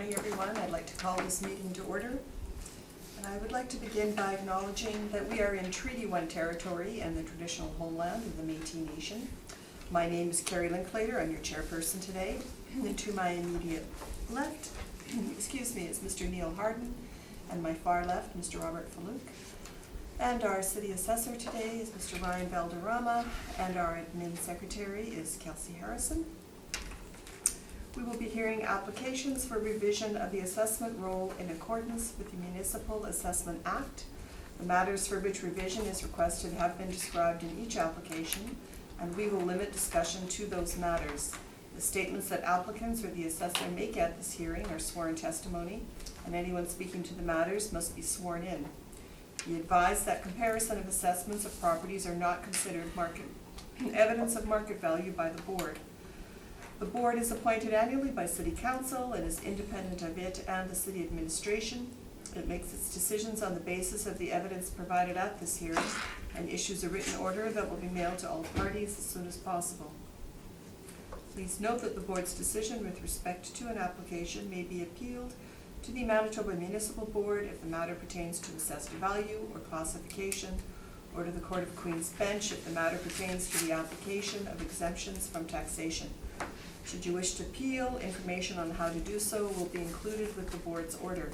morning, everyone. I'd like to call this meeting to order. And I would like to begin by acknowledging that we are in Treaty 1 territory and the traditional homeland of the Métis Nation. My name is Carrie Linklater. I'm your chairperson today. And to my immediate left, is Mr. Neil Harden, and my far left, Mr. Robert Faluk. And our city assessor today is Mr. Ryan Valderrama, and our admin secretary is Kelsey Harrison. We will be hearing applications for revision of the assessment roll in accordance with the Municipal Assessment Act. The matters for which revision is requested have been described in each application, and we will limit discussion to those matters. The statements that applicants or the assessor make at this hearing are sworn testimony, and anyone speaking to the matters must be sworn in. Be advised that comparison of assessments of properties are not considered evidence of market value by the board. The board is appointed annually by City Council and is independent of it and the city administration. It makes its decisions on the basis of the evidence provided at this hearing and issues a written order that will be mailed to all parties as soon as possible. Please note that the board's decision with respect to an application may be appealed to the Manitoba Municipal Board if the matter pertains to assessed value or classification, or to the Court of Queen's Bench if the matter pertains to the application of exemptions from taxation. Should you wish to appeal, information on how to do so will be included with the board's order.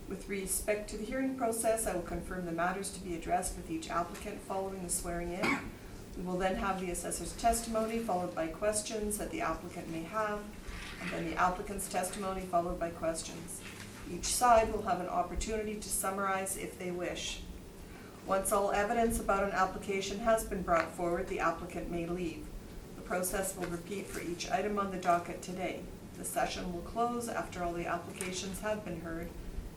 With respect to the hearing process, I will confirm the matters to be addressed with each applicant following the swearing in. We will then have the assessor's testimony followed by questions that the applicant may have, and then the applicant's testimony followed by questions. Each side will have an opportunity to summarize if they wish. Once all evidence about an application has been brought forward, the applicant may leave. The process will repeat for each item on the docket today. The session will close after all the applications have been heard,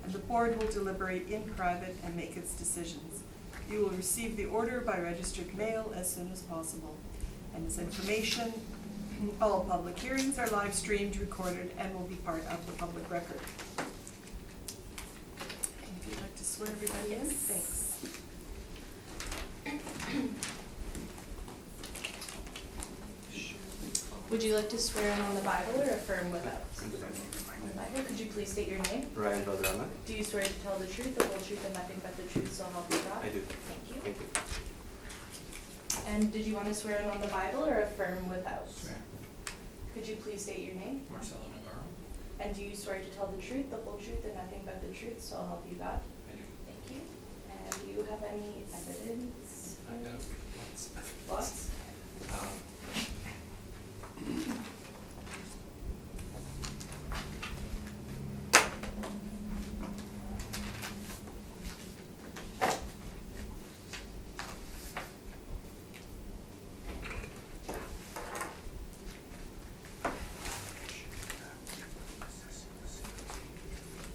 and the board will deliberate in private and make its decisions. You will receive the order by registered mail as soon as possible. And as information, all public hearings are live streamed, recorded, and will be part of the public record. And if you'd like to swear everybody in, thanks. Would you like to swear in on the Bible or affirm without? On the Bible. Could you please state your name? Ryan Valderrama. Do you swear to tell the truth, the whole truth, and nothing but the truth, so help you God? I do. Thank you. Thank you. And did you want to swear in on the Bible or affirm without? Swear. Could you please state your name? Marcelo Navarro. And do you swear to tell the truth, the whole truth, and nothing but the truth, so help you God? I do. Thank you. And do you have any evidence? I have lots. Lots?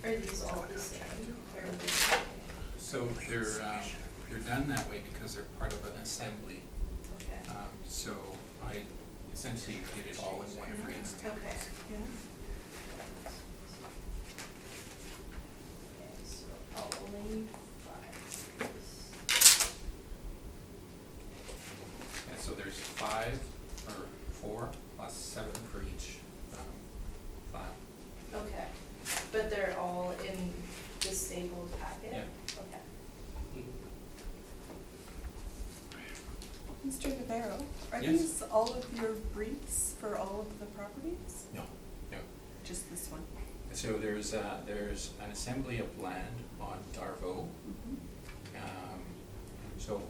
Are these all the same? Or are these- So they're done that way because they're part of an assembly. Okay. So I essentially did it all in one freeze. Okay. Okay, so I'll only need 5. And so there's 5 or 4 plus 7 for each file. Okay, but they're all in the stapled packet? Yeah. Okay. Mr. Navarro, are Yes. these all of your briefs for all of the properties? No. Just this one? So there's an assembly of land on Darvo. So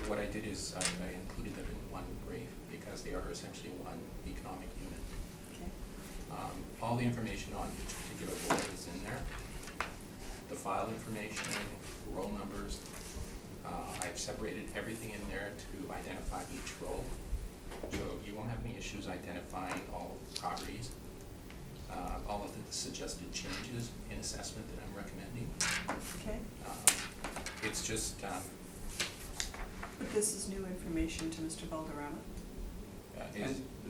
what I did is I included them in one brief because they are essentially one economic unit. Okay. All the information on each particular roll is in there. The file information, roll numbers. I've separated everything in there to identify each roll. So you won't have any issues identifying all properties. All of the suggested changes in assessment that I'm recommending. Okay, It's just, but this is new information to Mr. Valderrama.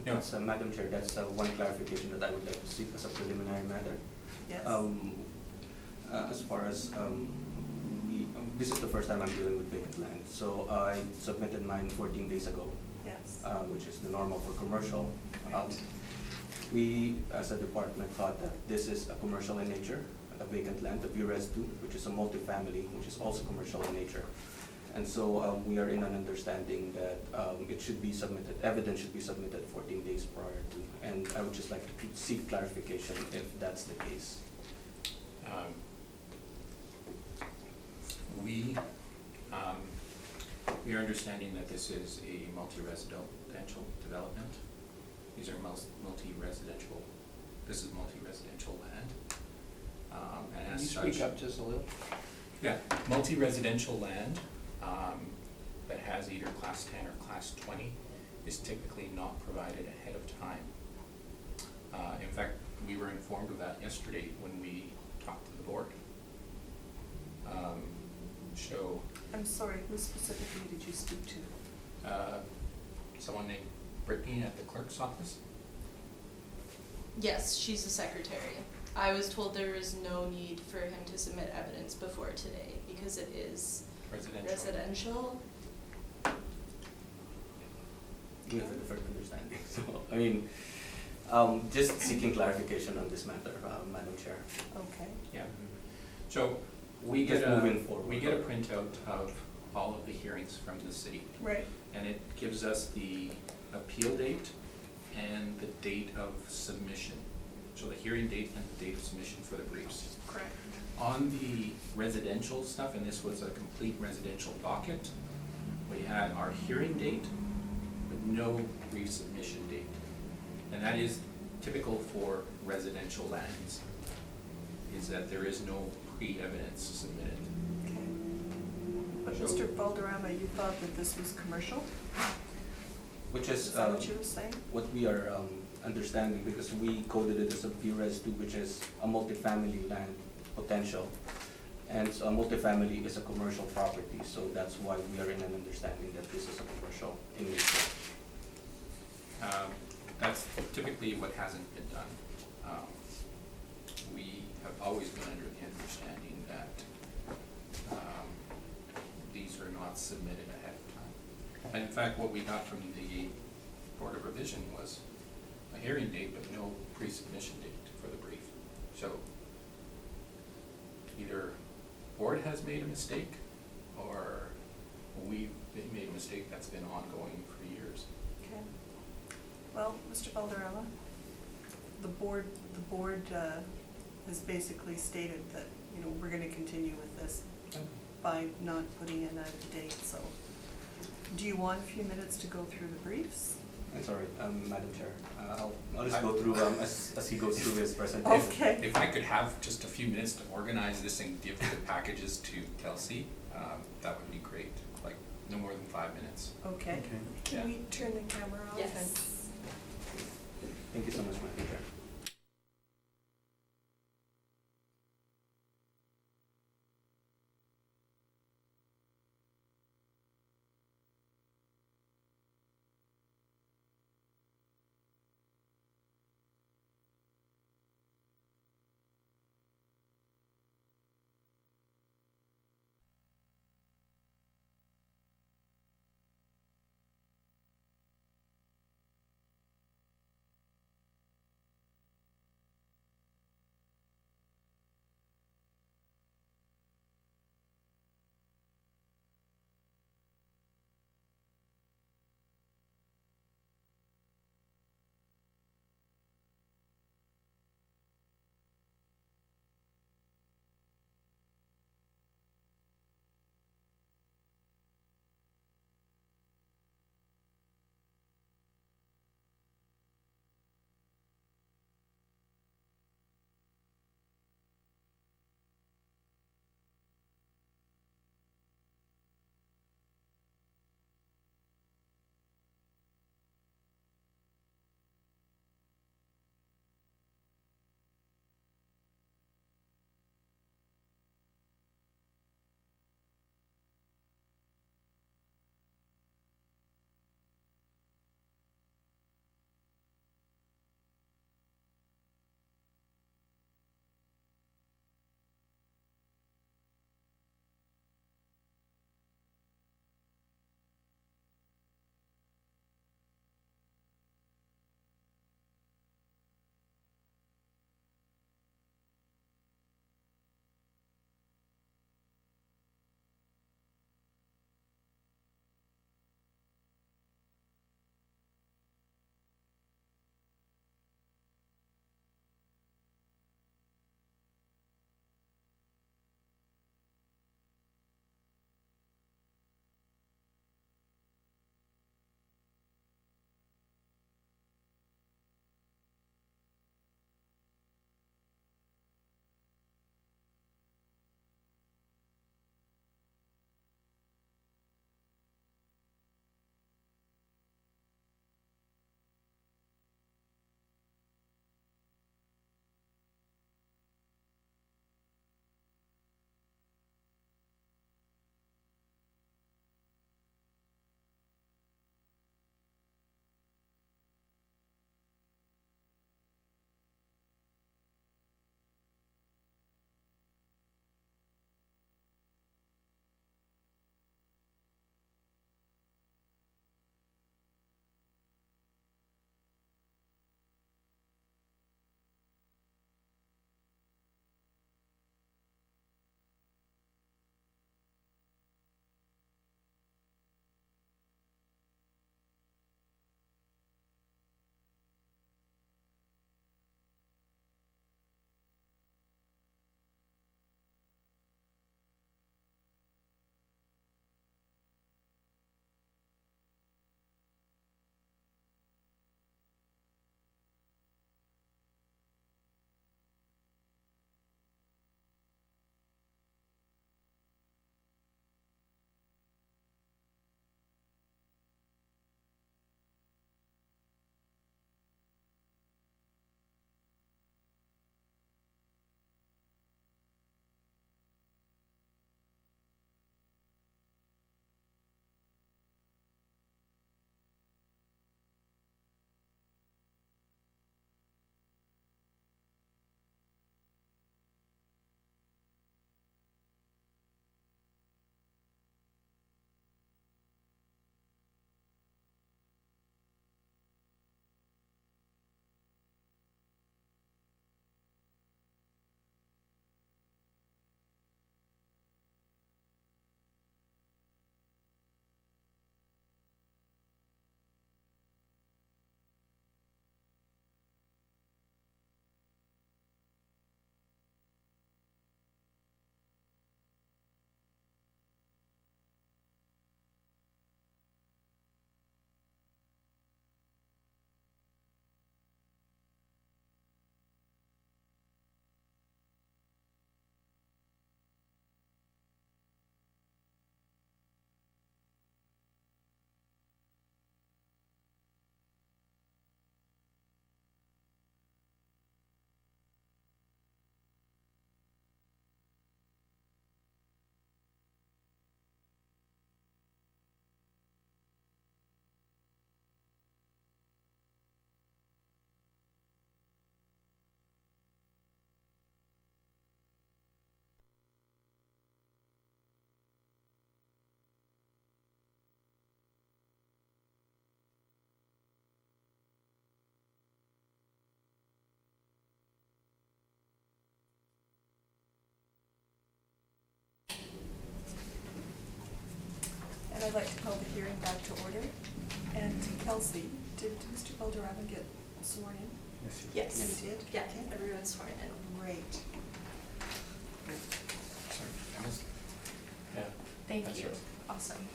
no, That's, Madam Chair, that's one clarification that I would like to seek as a preliminary matter. Yes? As far as, this is the first time I'm dealing with vacant land. So I submitted mine 14 days ago, Yes. which is the normal for commercial. We, as a department, thought that this is a commercial in nature, a vacant land, the Res 2, which is a multifamily, which is also commercial in nature. And so we are in an understanding that it should be submitted, evidence should be submitted 14 days prior to, and I would just like to seek clarification if that's the case. We are understanding that this is a multi-residential development. These are multi-residential, this is multi-residential land. And Can as you such. speak up just a little? Yeah, multi-residential land that has either class 10 or class 20 is typically not provided ahead of time. In fact, we were informed of that yesterday when we talked to the board. I'm sorry, who specifically did you speak to? Someone named Brittany at the clerk's office. Yes, she's the secretary. I was told there was no need for him to submit evidence before today because it is residential. We have a different understanding. So, I mean, just seeking clarification on this matter, Madam Chair. Okay. Yeah. So we Just get moving forward. we get a printout of all of the hearings from the city. Right. And it gives us the appeal date and the date of submission. So the hearing date and the date of submission for the briefs. Correct. On the residential stuff, and this was a complete residential docket, we had our hearing date, but no brief submission date. And that is typical for residential lands, is that there is no pre-evidence submitted. Okay. But So- Mr. Valderrama, you thought that this was commercial? Which Is is that what you were saying? what we are understanding, because we coded it as a Res 2, which is a multifamily land potential. And so a multifamily is a commercial property, so that's why we are in an understanding that this is a commercial in nature. That's typically what hasn't been done. We have always been under the understanding that these are not submitted ahead of time. And in fact, what we got from the Board of Revision was a hearing date, but no pre-submission date for the brief. So either board has made a mistake, or we made a mistake that's been ongoing for years. Okay. Well, Mr. Valderrama, the board has basically stated that, you know, we're gonna continue with this by not putting in a date, so. Do you want a few minutes to go through the briefs? That's all right, Madam Chair. I'll just go through as he goes through his presentation. Okay. If I could have just a few minutes to organize this and give the packages to Kelsey, that would be great, like no more than 5 minutes. Okay. Can Yeah. we turn the camera off? Yes. Thank you so much, Madam Chair. And I'd like to call the hearing back to order. And Kelsey, did Mr. Valderrama get sworn in? Yes. He did? Yeah, Okay. everyone's sworn in. Great. Sorry, I missed. Yeah. Thank That's you. right. Awesome.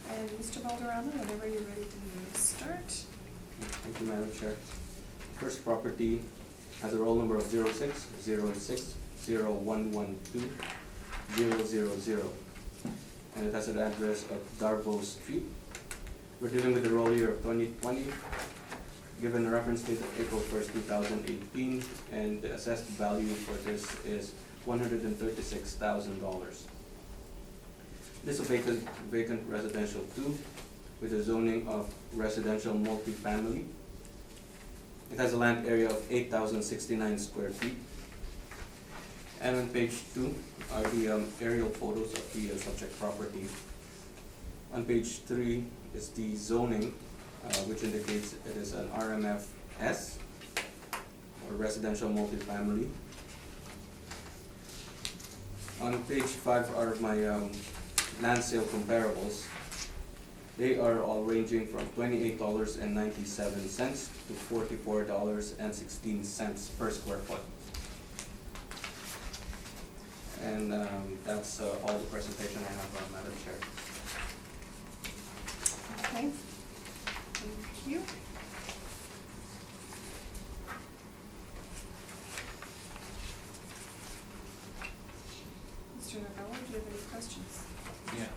And Mr. Valderrama, whenever you're ready to start. Thank you, Madam Chair. First property has a roll number of 06-06-0112-000. And it has an address of Darbo Street. We're dealing with the roll year of 2020, given a reference date of April 1st, 2018, and the assessed value for this is $136,000. This is a vacant residential 2 with a zoning of residential multifamily. It has a land area of 8,069 square feet. And on page 2 are the aerial photos of the subject property. On page 3 is the zoning, which indicates it is an RMFS, or residential multifamily. On page 5 are my land sale comparables. They are all ranging from $28.97 to $44.16 per square foot. And that's all the presentation I have, Madam Chair. Okay. Thank you. Mr. Novello, do you have any questions? Yeah.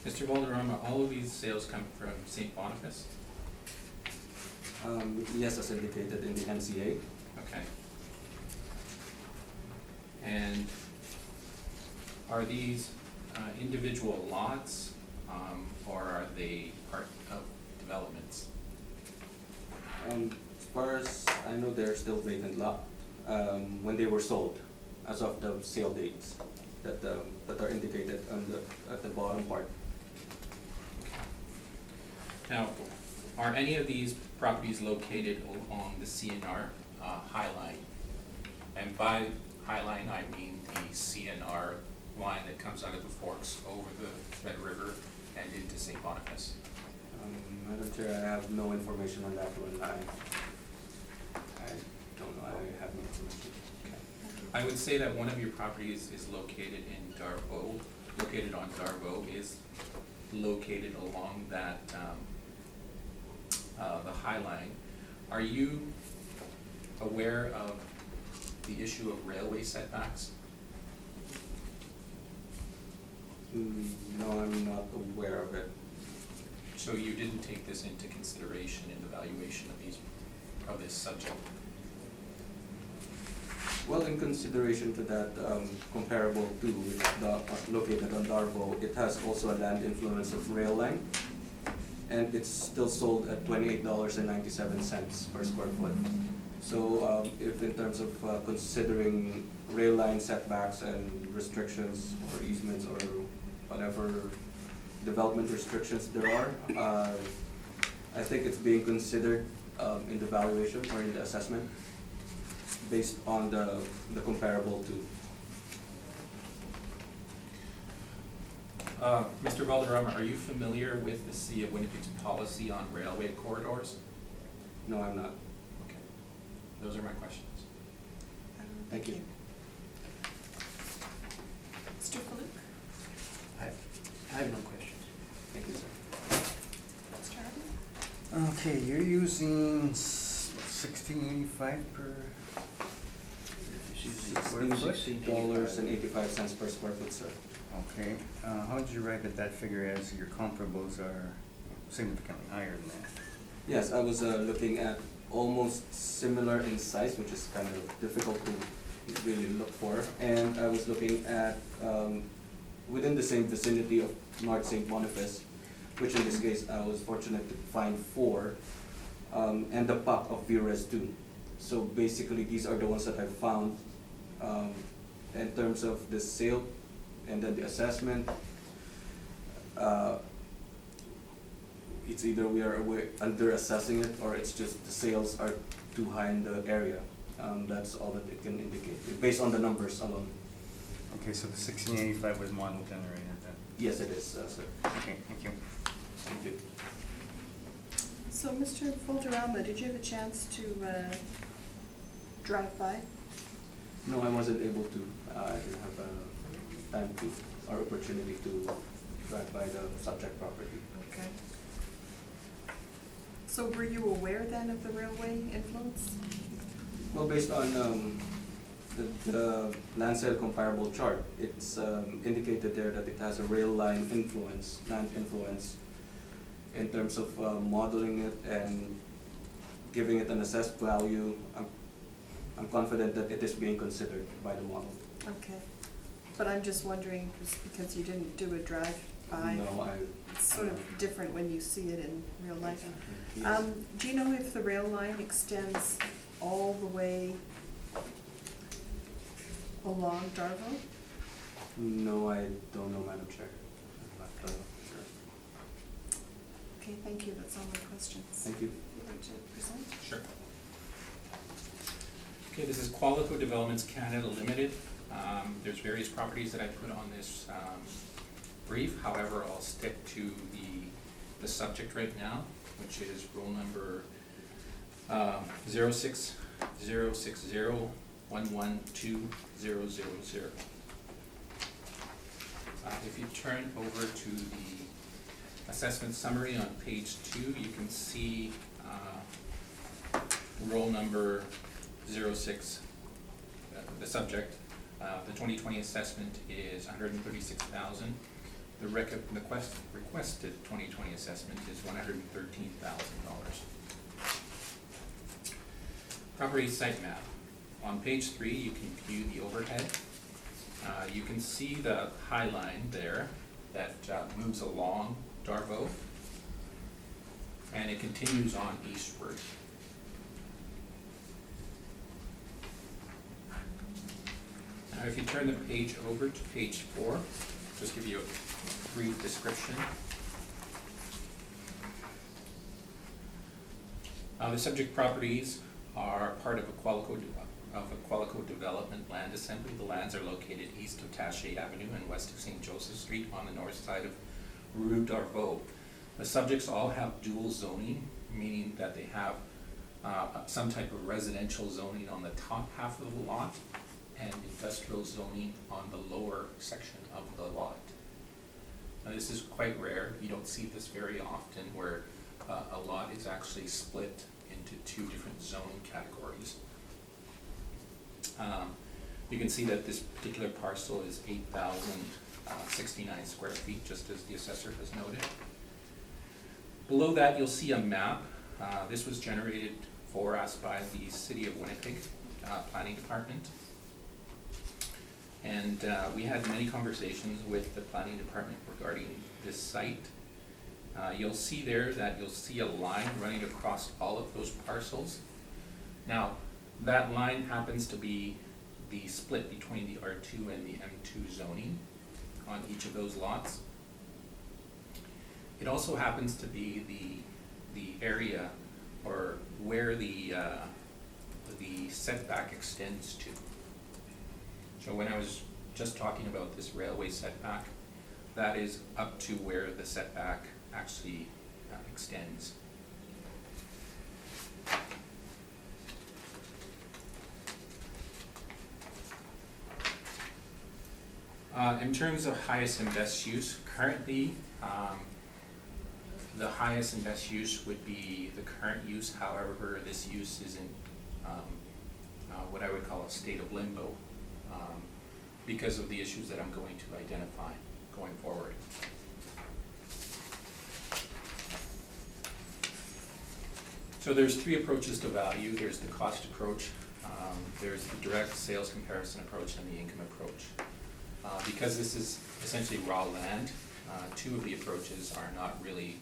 Mr. Valderrama, all of these sales come from St. Boniface? Yes, as indicated in the NCA. Okay. And are these individual lots, or are they part of developments? As far as I know, they're still vacant lot when they were sold, as of the sale dates that are indicated on at the bottom part. Now, are any of these properties located along the CNR High Line? And by High Line, I mean the CNR line that comes out of the forks over the Red River and into St. Boniface. Madam Chair, I have no information on that one. I don't know. I have no information. I would say that one of your properties is located in Darbo, located on Darbo, is located along that, the High Line. Are you aware of the issue of railway setbacks? No, I'm not aware of it. So you didn't take this into consideration in the valuation of this subject? Well, in consideration to that comparable to located on Darbo, it has also a land influence of rail line, and it's still sold at $28.97 per square foot. So if in terms of considering rail line setbacks and restrictions or easements or whatever development restrictions there are, I think it's being considered in the valuation or in the assessment based on the comparable to. Mr. Valderrama, are you familiar with the City of Winnipeg's policy on railway corridors? No, I'm not. Okay, those are my questions. Thank you. Mr. Faluk? I have no questions. Thank you, sir. Mr. Harvey? Okay, you're using 1685 per square foot? $16.85 per square foot, sir. Okay, how did you arrive at that figure as your comparables are significantly higher than that? Yes, I was looking at almost similar in size, which is kind of difficult to really look for. And I was looking at within the same vicinity of North St. Boniface, which in this case I was fortunate to find 4, and the pack of VRES 2. So basically these are the ones that I found in terms of the sale and then the assessment. it's either we are under assessing it, or it's just the sales are too high in the area. That's all that it can indicate, based on the numbers alone. Okay, so the 1685 was model generated then? Yes, it is, sir. Okay, thank you. Thank you. So, Mr. Valderrama, did you have a chance to drive by? No, I wasn't able to. I didn't have time to, or opportunity to drive by the subject property. Okay. So were you aware then of the railway influence? Well, based on the land sale comparable chart, it's indicated there that it has a rail line influence, land influence, in terms of modeling it and giving it an assessed value. I'm confident that it is being considered by the model. Okay. But I'm just wondering, just because you didn't do a drive-by. No, It's sort of different when you see it in real life. Yes. Do you know if the rail line extends all the way along Darvo? No, I don't know, Madam Chair. I'm not sure. Okay, thank you, that's all my questions. Thank you. Would you like to present? Sure. Okay, this is Qualico Developments Canada Limited. There's various properties that I put on this brief. However, I'll stick to the subject right now, which is roll number 06060112000. If you turn over to the assessment summary on page 2, you can see roll number 06, the subject. The 2020 assessment is $136,000. The requested 2020 assessment is $113,000. Property site map. On page 3, you can view the overhead. You can see the high line there that moves along Darvo, and it continues on eastward. Now, if you turn the page over to page 4, just give you a brief description. The subject properties are part of a Qualico development land assembly. The lands are located east of Taché Avenue and west of St. Joseph Street on the north side of Rue Darvo. The subjects all have dual zoning, meaning that they have some type of residential zoning on the top half of the lot and industrial zoning on the lower section of the lot. Now, this is quite rare. You don't see this very often, where a lot is actually split into 2 different zoning categories. You can see that this particular parcel is 8,069 square feet, just as the assessor has noted. Below that, you'll see a map. This was generated for us by the City of Winnipeg Planning Department. And we had many conversations with the Planning Department regarding this site. You'll see there that you'll see a line running across all of those parcels. Now, that line happens to be the split between the R2 and the M2 zoning on each of those lots. It also happens to be the area or where the setback extends to. So when I was just talking about this railway setback, that is up to where the setback actually extends. In terms of highest and best use, currently the highest and best use would be the current use. However, this use is in what I would call a state of limbo because of the issues that I'm going to identify going forward. So there's 3 approaches to value. There's the cost approach, there's the direct sales comparison approach, and the income approach. Because this is essentially raw land, 2 of the approaches are not really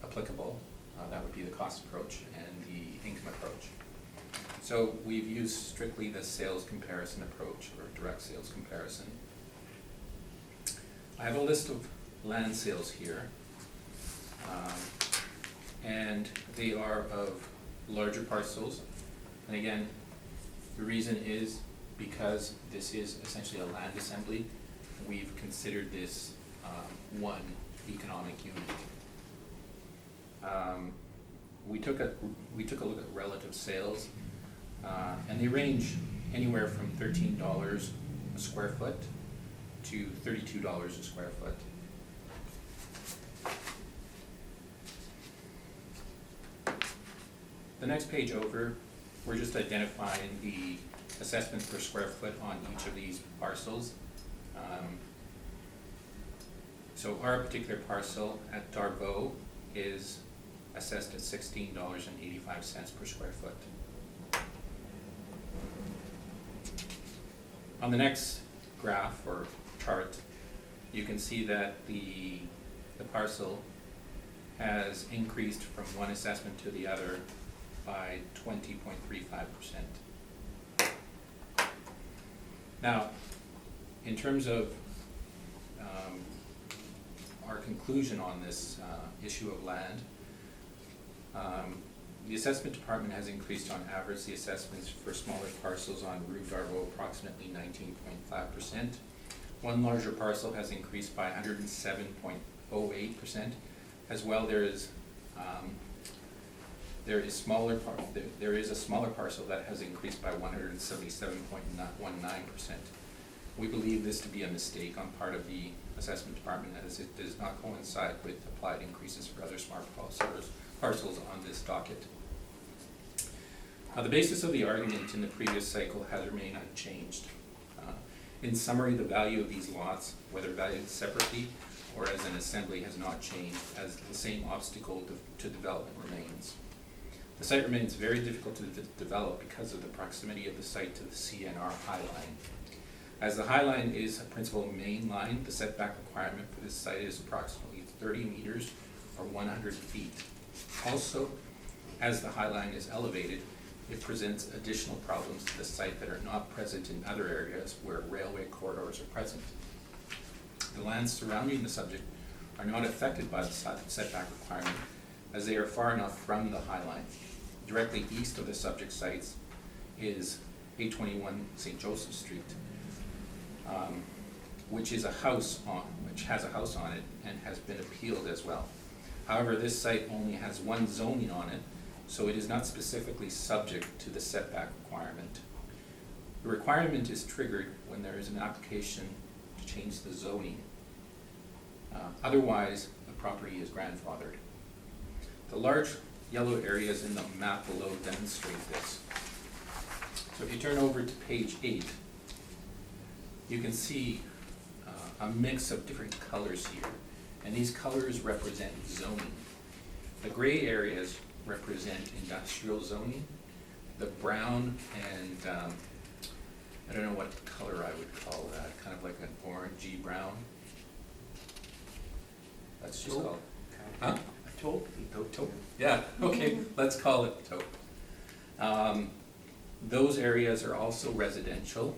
applicable. That would be the cost approach and the income approach. So we've used strictly the sales comparison approach, or direct sales comparison. I have a list of land sales here. And they are of larger parcels. And again, the reason is because this is essentially a land assembly. We've considered this one economic unit. We took a look at relative sales, and they range anywhere from $13 a square foot to $32 a square foot. The next page over, we're just identifying the assessments per square foot on each of these parcels. So our particular parcel at Darbo is assessed at $16.85 per square foot. On the next graph or chart, you can see that the parcel has increased from one assessment to the other by 20.35%. Now, in terms of our conclusion on this issue of land, the assessment department has increased on average the assessments for smaller parcels on Rue Darbo approximately 19.5%. One larger parcel has increased by 107.08%. As well, there is a smaller parcel that has increased by 177.19%. We believe this to be a mistake on part of the assessment department, as it does not coincide with applied increases for other smart parcels on this docket. The basis of the argument in the previous cycle has remained unchanged. In summary, the value of these lots, whether valued separately or as an assembly, has not changed, as the same obstacle to development remains. The site remains very difficult to develop because of the proximity of the site to the CNR High Line. As the High Line is a principal main line, the setback requirement for this site is approximately 30 meters or 100 feet. Also, as the High Line is elevated, it presents additional problems to the site that are not present in other areas where railway corridors are present. The lands surrounding the subject are not affected by the setback requirement, as they are far enough from the High Line. Directly east of the subject sites is 821 St. Joseph Street, which has a house on it and has been appealed as well. However, this site only has one zoning on it, so it is not specifically subject to the setback requirement. The requirement is triggered when there is an application to change the zoning. Otherwise, the property is grandfathered. The large yellow areas in the map below demonstrate this. So if you turn over to page 8, you can see a mix of different colors here, and these colors represent zoning. The gray areas represent industrial zoning. The brown and I don't know what color I would call that, kind of like an orangey brown. That's just called, huh? Taupe. Taupe. Yeah, okay, let's call it taupe. Those areas are also residential,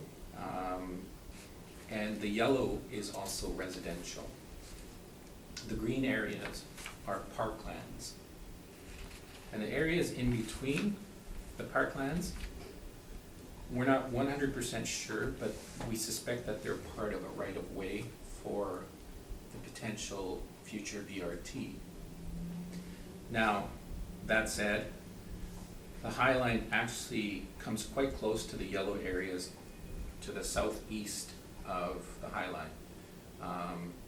and the yellow is also residential. The green areas are parklands. And the areas in between the parklands, we're not 100% sure, but we suspect that they're part of a right-of-way for the potential future VRT. Now, that said, the High Line actually comes quite close to the yellow areas to the southeast of the High Line.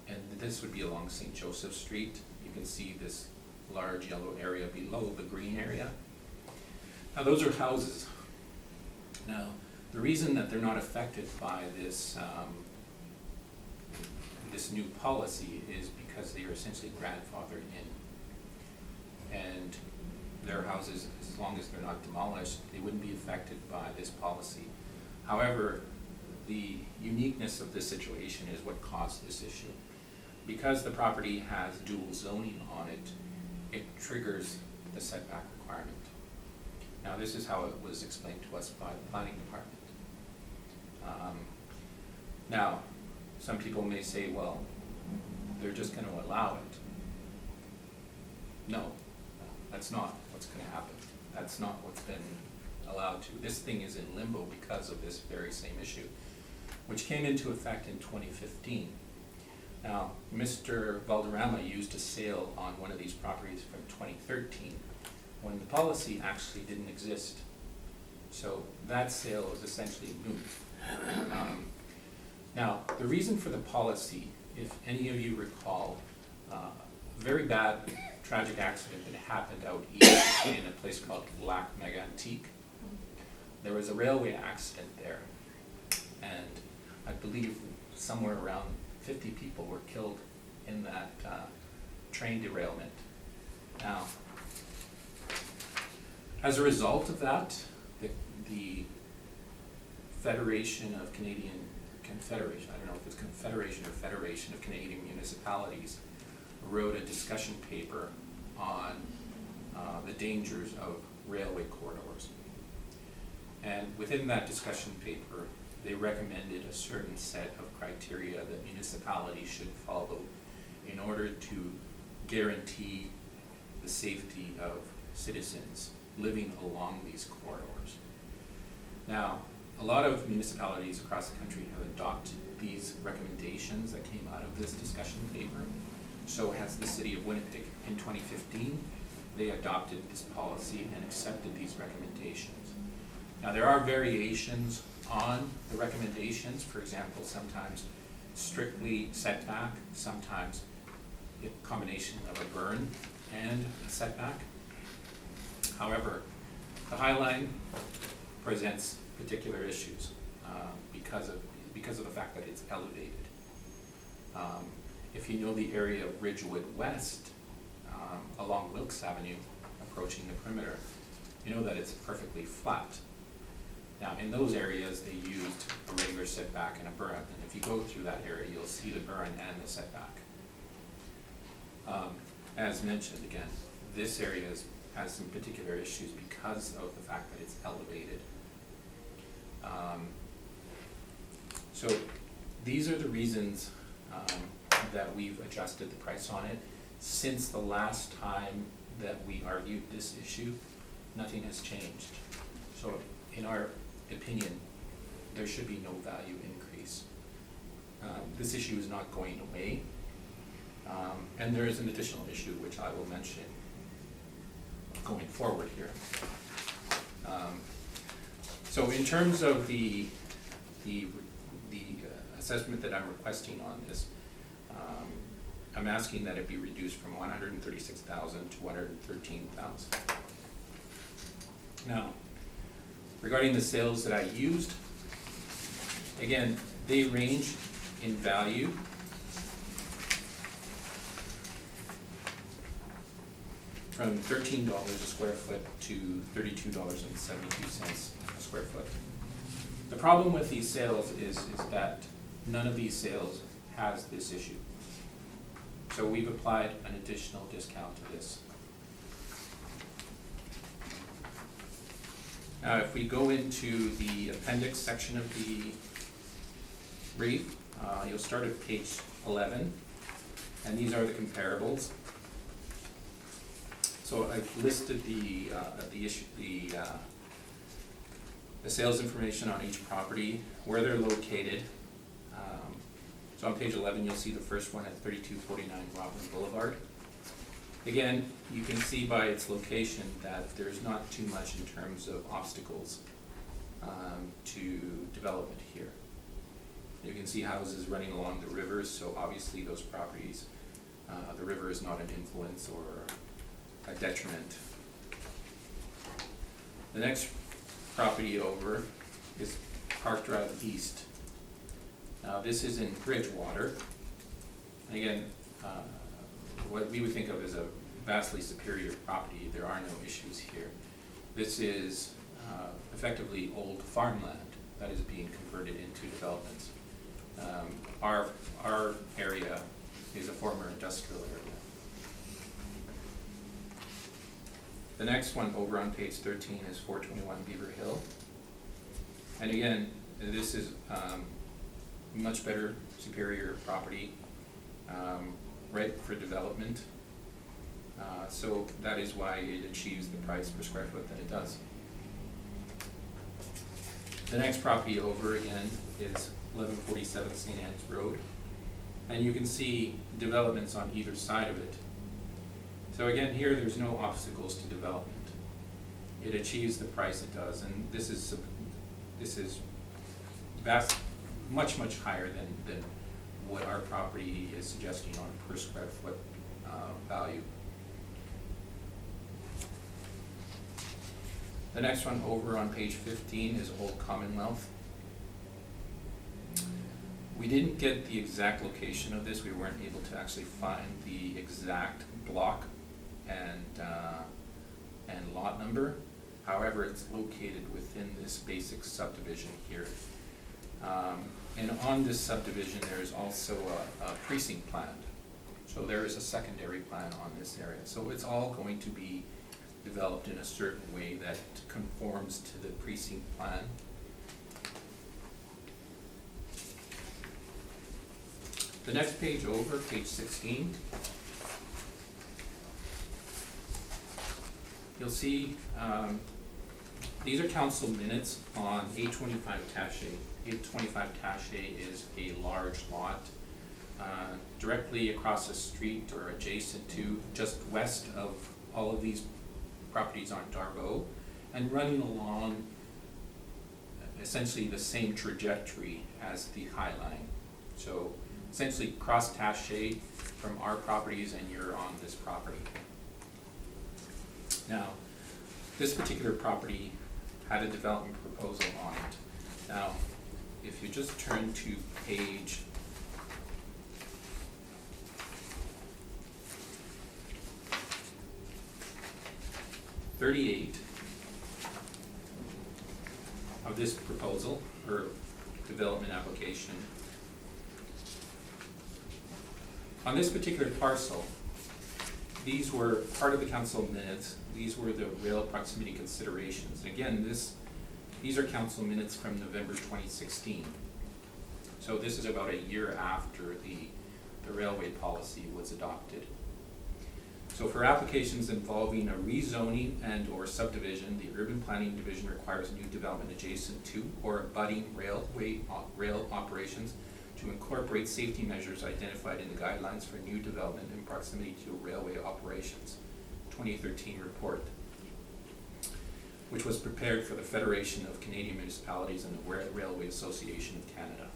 And this would be along St. Joseph Street. You can see this large yellow area below the green area. Now, those are houses. Now, the reason that they're not affected by this this new policy is because they are essentially grandfathered in. And their houses, as long as they're not demolished, they wouldn't be affected by this policy. However, the uniqueness of this situation is what caused this issue. Because the property has dual zoning on it, it triggers the setback requirement. Now, this is how it was explained to us by the planning department. Now, some people may say, well, they're just going to allow it. no, that's not what's gonna happen. That's not what's been allowed to. This thing is in limbo because of this very same issue, which came into effect in 2015. Now, Mr. Valderrama used a sale on one of these properties from 2013, when the policy actually didn't exist. So that sale is essentially moot. Now, the reason for the policy, if any of you recall, a very bad tragic accident that happened out east in a place called Lac Mégantic. There was a railway accident there, and I believe somewhere around 50 people were killed in that train derailment. Now, as a result of that, the Federation of Canadian, Confederation, I don't know if it's Confederation or Federation of Canadian Municipalities, wrote a discussion paper on the dangers of railway corridors. And within that discussion paper, they recommended a certain set of criteria that municipalities should follow in order to guarantee the safety of citizens living along these corridors. Now, a lot of municipalities across the country have adopted these recommendations that came out of this discussion paper. So has the city of Winnipeg. In 2015, they adopted this policy and accepted these recommendations. Now, there are variations on the recommendations. For example, sometimes strictly setback, sometimes a combination of a burn and a setback. However, the High Line presents particular issues because of the fact that it's elevated. If you know the area of Ridgewood West, along Wilkes Avenue, approaching the perimeter, you know that it's perfectly flat. Now, in those areas, they used a regular setback and a burn, and if you go through that area, you'll see the burn and the setback. As mentioned, again, this area has some particular issues because of the fact that it's elevated. So these are the reasons that we've adjusted the price on it. Since the last time that we argued this issue, nothing has changed. So in our opinion, there should be no value increase. This issue is not going away. And there is an additional issue which I will mention going forward here. So in terms of the assessment that I'm requesting on this, I'm asking that it be reduced from $136,000 to $113,000. Now, regarding the sales that I used, again, they range in value from $13 a square foot to $32.72 a square foot. The problem with these sales is that none of these sales has this issue. So we've applied an additional discount to this. Now, if we go into the appendix section of the rate, you'll start at page 11, and these are the comparables. So I've listed the sales information on each property, where they're located. So on page 11, you'll see the first one at 3249 Robin Boulevard. Again, you can see by its location that there's not too much in terms of obstacles to development here. You can see houses running along the rivers, so obviously those properties, the river is not an influence or a detriment. The next property over is Park Drive East. Now this is in Bridgewater. Again, what we would think of as a vastly superior property, there are no issues here. This is effectively old farmland that is being converted into developments. Our area is a former industrial area. The next one over on page 13 is 421 Beaver Hill. And again, this is much better, superior property, ripe for development. So that is why it achieves the price per square foot that it does. The next property over again is 1147 St. Anne's Road. And you can see developments on either side of it. So again, here there's no obstacles to development. It achieves the price it does, and this is much higher than what our property is suggesting on a per square foot value. The next one over on page 15 is Old Commonwealth. We didn't get the exact location of this. We weren't able to actually find the exact block and lot number. However, it's located within this basic subdivision here. And on this subdivision, there is also a precinct plan. So there is a secondary plan on this area. So it's all going to be developed in a certain way that conforms to the precinct plan. The next page over, page 16, you'll see these are council minutes on 825 Taché. 825 Taché is a large lot directly across the street or adjacent to, just west of all of these properties on Darbo, and running along essentially the same trajectory as the High Line. So essentially cross Taché from our properties and you're on this property. Now, this particular property had a development proposal on it. Now, if you just turn to page 38 of this proposal or development application, on this particular parcel, these were part of the council minutes. These were the rail proximity considerations. And again, these are council minutes from November 2016. So this is about a year after the railway policy was adopted. So for applications involving a rezoning and or subdivision, the Urban Planning Division requires new development adjacent to or abutting rail operations to incorporate safety measures identified in the guidelines for new development in proximity to railway operations, 2013 report, which was prepared for the Federation of Canadian Municipalities and the Railway Association of Canada.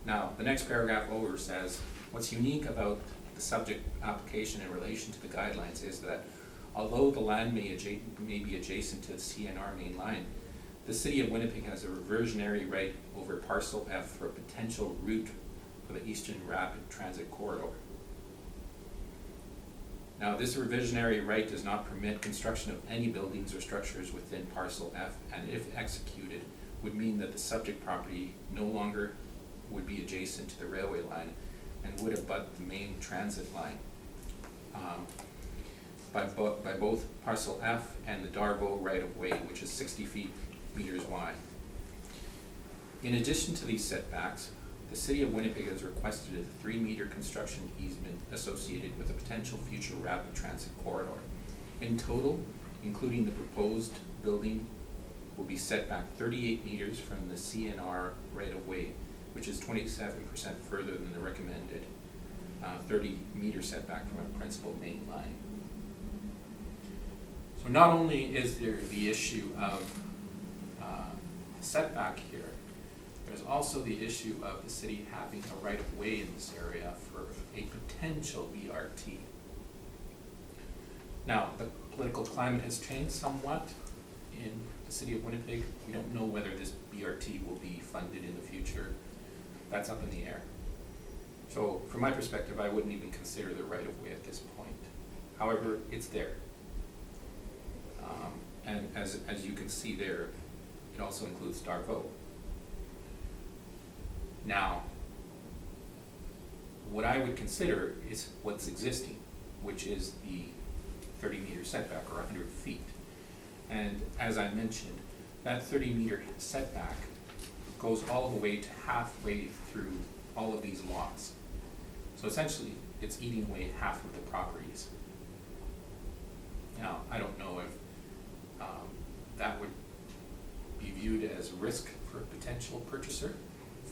Now, the next paragraph over says, what's unique about the subject application in relation to the guidelines is that although the land may be adjacent to the CNR main line, the City of Winnipeg has a reversionary right over Parcel F for a potential route for the Eastern Rapid Transit Corridor. Now, this reversionary right does not permit construction of any buildings or structures within Parcel F, and if executed, would mean that the subject property no longer would be adjacent to the railway line and would abut the main transit line by both Parcel F and the Darbo right-of-way, which is 60 meters wide. In addition to these setbacks, the City of Winnipeg has requested a 3-meter construction easement associated with a potential future rapid transit corridor. In total, including the proposed building, will be set back 38 meters from the CNR right-of-way, which is 27% further than the recommended 30-meter setback from a principal main line. So not only is there the issue of setback here, there's also the issue of the city having a right-of-way in this area for a potential BRT. Now, the political climate has changed somewhat in the City of Winnipeg. We don't know whether this BRT will be funded in the future. That's up in the air. So from my perspective, I wouldn't even consider the right-of-way at this point. However, it's there. And as you can see there, it also includes Darbo. Now, what I would consider is what's existing, which is the 30-meter setback or 100 feet. And as I mentioned, that 30-meter setback goes all the way to halfway through all of these lots. So essentially, it's eating away half of the properties. Now, I don't know if that would be viewed as risk for a potential purchaser.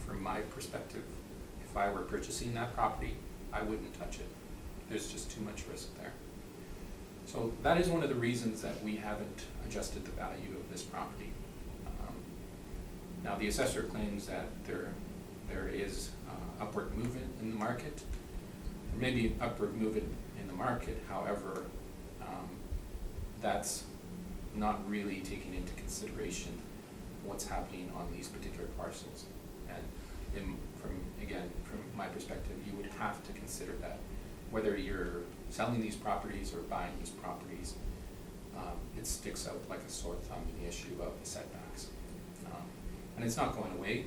From my perspective, if I were purchasing that property, I wouldn't touch it. There's just too much risk there. So that is one of the reasons that we haven't adjusted the value of this property. Now, the assessor claims that there is upward movement in the market. There may be upward movement in the market, however, that's not really taking into consideration what's happening on these particular parcels. And from my perspective, you would have to consider that. Whether you're selling these properties or buying these properties, it sticks out like a sore thumb in the issue of the setbacks. And it's not going away.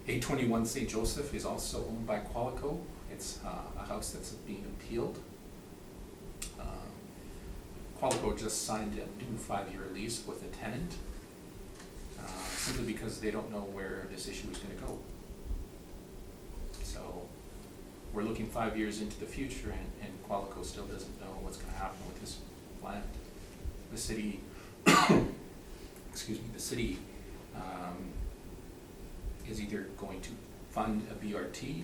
821 St. Joseph is also owned by Qualico. It's a house that's being appealed. Qualico just signed a new 5-year lease with a tenant, simply because they don't know where this issue is going to go. So we're looking 5 years into the future, and Qualico still doesn't know what's going to happen with this land. The city, the city is either going to fund a BRT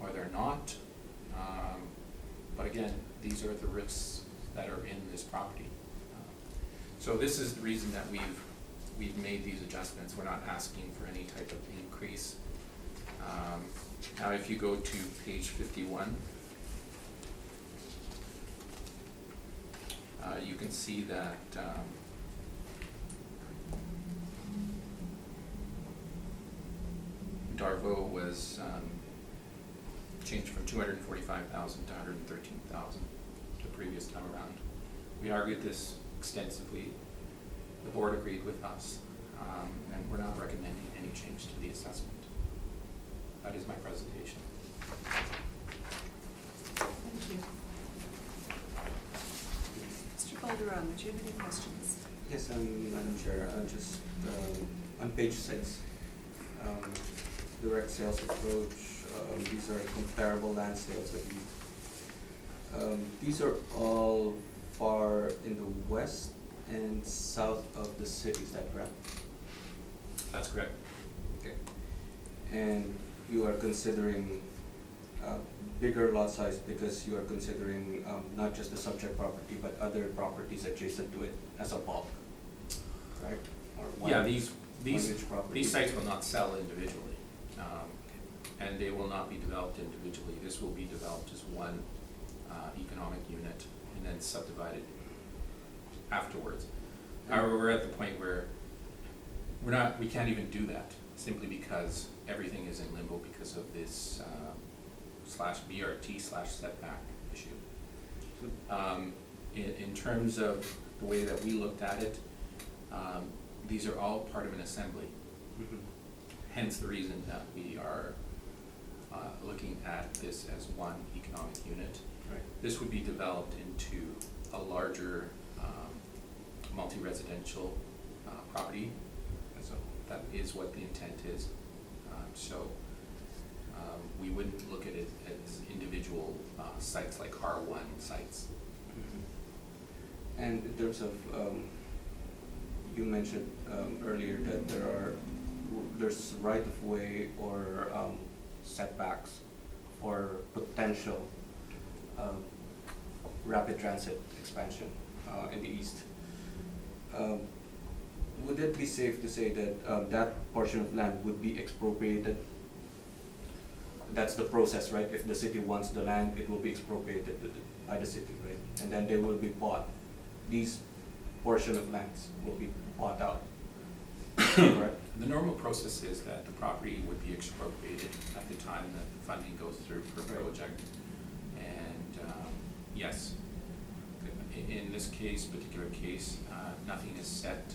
or they're not. But again, these are the risks that are in this property. So this is the reason that we've made these adjustments. We're not asking for any type of increase. Now, if you go to page 51, you can see that Darvaux was changed from 245,000 to 113,000 the previous time around. We argued this extensively. The board agreed with us, and we're not recommending any change to the assessment. That is my presentation. Thank you. Mr. Calderon, would you have any questions? Yes, Madam Chair, just on page 6, direct sales approach, these are comparable land sales that these are all far in the west and south of the city, is that correct? That's correct. Okay. And you are considering bigger lot size because you are considering not just the subject property but other properties adjacent to it as a bulk, right? Or one, Yeah, these property. these sites will not sell individually, and they will not be developed individually. This will be developed as one economic unit and then subdivided afterwards. However, we're at the point where we can't even do that simply because everything is in limbo because of this /BRT/setback issue. In terms of the way that we looked at it, these are all part of an assembly. Mm-hmm. Hence the reason that we are looking at this as one economic unit. Right. This would be developed into a larger multi-residential property. And so that is what the intent is. We wouldn't look at it as individual sites like R1 sites. Mm-hmm. And in terms of, you mentioned earlier that there's right of way or setbacks for potential rapid transit expansion in the east. Would it be safe to say that that portion of land would be expropriated? That's the process, right? If the city wants the land, it will be expropriated by the city, right? And then they will be bought. These portion of lands will be bought out, correct? The normal process is that the property would be expropriated at the time that the funding goes through for the project. And yes, in this particular case, nothing is set.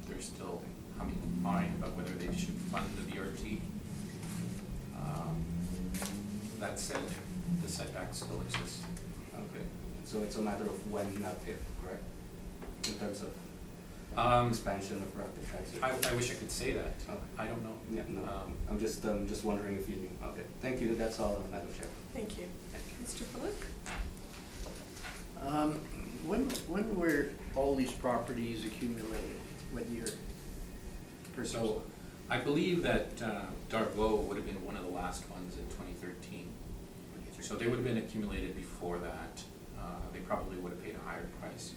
They're still humming and hawing about whether they should fund the BRT. That said, the setback still exists. Okay, so it's a matter of when, not if, correct? In terms of expansion of rapid transit? I wish I could say that. Okay. I don't know. Yeah, no, I'm just wondering if you knew. Okay, thank you, that's all, Madam Chair. Thank you. Mr. Bullock? When were all these properties accumulated? What year? So, I believe that Darvaux would have been one of the last ones in 2013. So they would have been accumulated before that. They probably would have paid a higher price,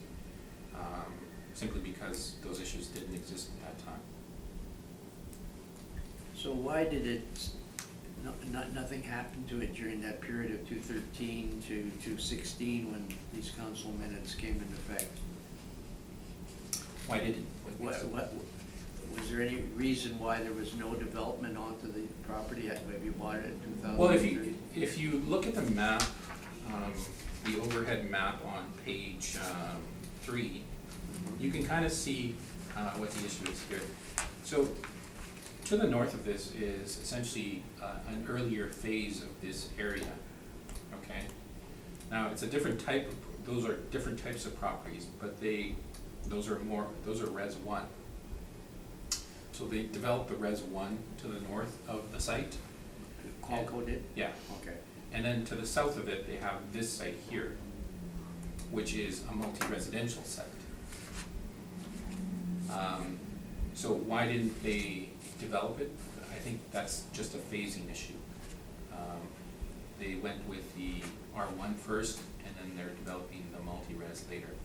simply because those issues didn't exist at that time. So why did it, nothing happen to it during that period of 2013 to 2016 when these council minutes came into effect? Why did it? Was there any reason why there was no development onto the property? Have you bought it in 2013? Well, if you look at the map, the overhead map on page 3, you can kind of see what the issue is here. So, to the north of this is essentially an earlier phase of this area, okay? Now, it's a different type of, those are different types of properties, but those are Res 1. So they developed the Res 1 to the north of the site. Qualco did? Yeah. Okay. And then to the south of it, they have this site here, which is a multi-residential site. So why didn't they develop it? I think that's just a phasing issue. They went with the R1 first, and then they're developing the multi-res later.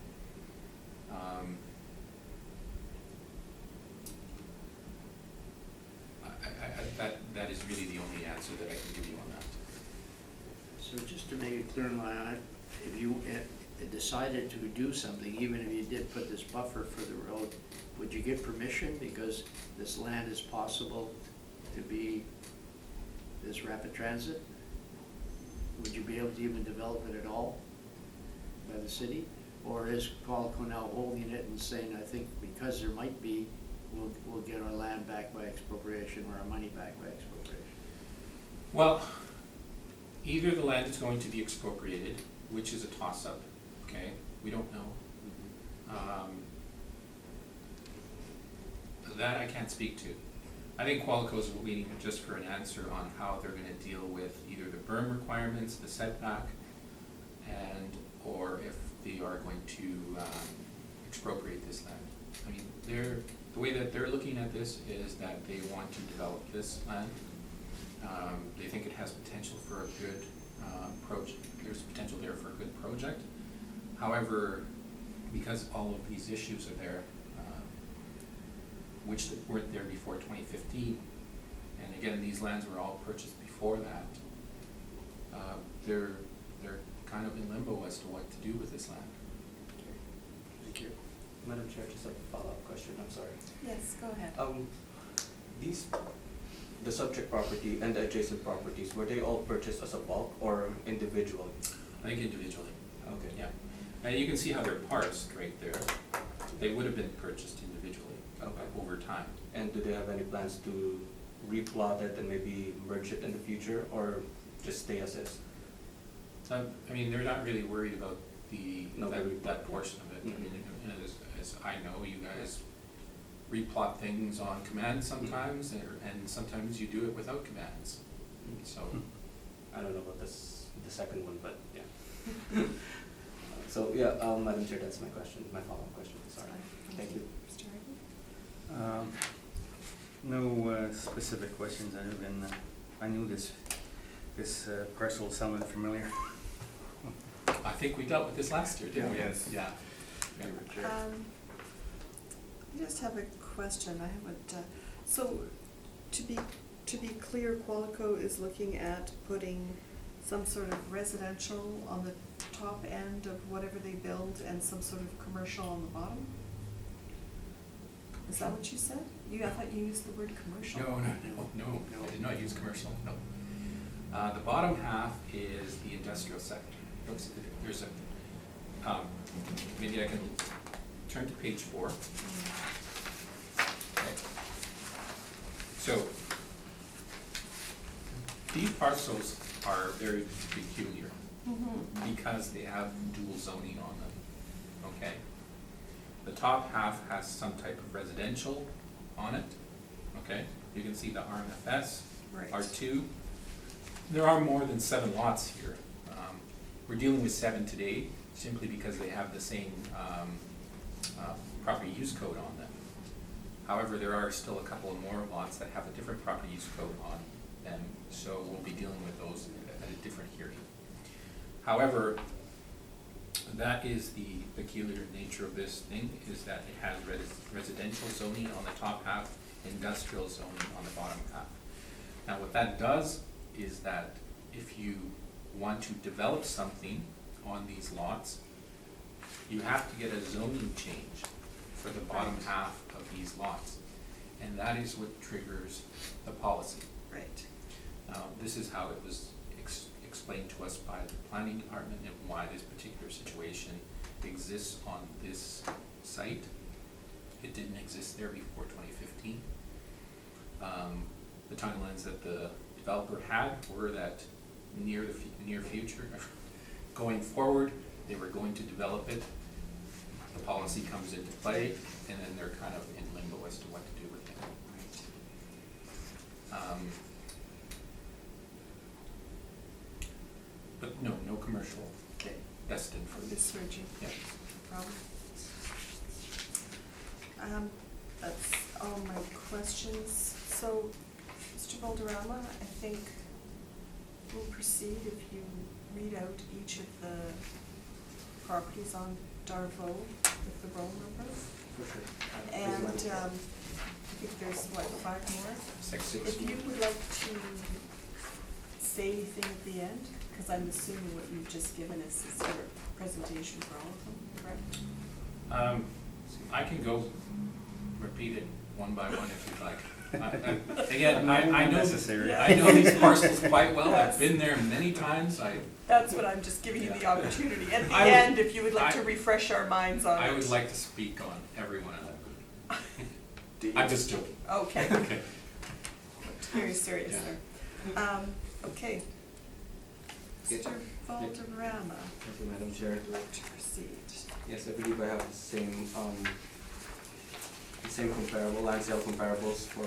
That is really the only answer that I can give you on that. So just to make it clear in my eye, if you decided to do something, even if you did put this buffer for the road, would you get permission because this land is possible to be this rapid transit? Would you be able to even develop it at all by the city? Or is Qualco now holding it and saying, I think because there might be, we'll get our land back by expropriation or our money back by expropriation? Well, either the land is going to be expropriated, which is a toss-up, okay? We don't know. That I can't speak to. I think Qualco's waiting just for an answer on how they're gonna deal with either the berm requirements, the setback, or if they are going to expropriate this land. I mean, the way that they're looking at this is that they want to develop this land. They think it has potential for a good project. There's potential there for a good project. However, because all of these issues are there, which weren't there before 2015, and again, these lands were all purchased before that, they're kind of in limbo as to what to do with this land. Thank you. Madam Chair, just a follow-up question, I'm sorry. Yes, go ahead. The subject property and the adjacent properties, were they all purchased as a bulk or individually? I think individually. Okay. Yeah. And you can see how they're parsed right there. They would have been purchased individually over time. And do they have any plans to replot it and maybe merge it in the future, or just stay as is? I mean, they're not really worried about No, that portion of it. I mean, as I know, you guys replot things on command sometimes, and sometimes you do it without commands. So I don't know about the second one, but yeah. So yeah, Madam Chair, that's my question, my follow-up question. Sorry. Thank you. Mr. Harden? No specific questions other than I knew this parcel sounded familiar. I think we dealt with this last year, didn't we? Yes. Yeah. I just have a question. I haven't. So, to be clear, Qualico is looking at putting some sort of residential on the top end of whatever they build, and some sort of commercial on the bottom. Is that what you said? I thought you used the word commercial. No, I did not use commercial, no. The bottom half is the industrial sector. There's a, maybe I can turn to page 4. Okay. So, these parcels are very peculiar because they have dual zoning on them, okay? The top half has some type of residential on it, okay? You can see the RMFS, Right. R2. There are more than 7 lots here. We're dealing with 7 today simply because they have the same property use code on them. However, there are still a couple of more lots that have a different property use code on them, so we'll be dealing with those at a different hearing. However, that is the peculiar nature of this thing, is that it has residential zoning on the top half, industrial zoning on the bottom half. Now, what that does is that if you want to develop something on these lots, you have to get a zoning change for the bottom half of these lots. And that is what triggers the policy. Right. This is how it was explained to us by the planning department and why this particular situation exists on this site. It didn't exist there before 2015. The timelines that the developer had were that near future, going forward, they were going to develop it. The policy comes into play, and then they're kind of in limbo as to what to do with it. But no commercial Okay. destined for I'm this. just searching. Yeah. Problem. That's all my questions. So, Mr. Valderrama, I think we'll proceed if you read out each of the properties on Darvo with the roll numbers. For sure. And Madam I Chair. think there's, what, 5 more? 6. If you would like to say anything at the end, because I'm assuming what you've just given us is your presentation for all of them, correct? I can go repeat it one by one if you'd like. Again, I know Unnecessary. I know these parcels quite well. I've been there many times. That's what I'm just giving you the Yeah. opportunity. At the I would- end, if you would like to I- refresh our minds on it. I would like to speak on every one of them. Do you? I'm just joking. Okay, Okay. very serious Yeah. there. Okay. Mr. Valderrama, Thank you, Madam Chair. would you like to proceed? Yes, I believe I have the same comparable, land sale comparables for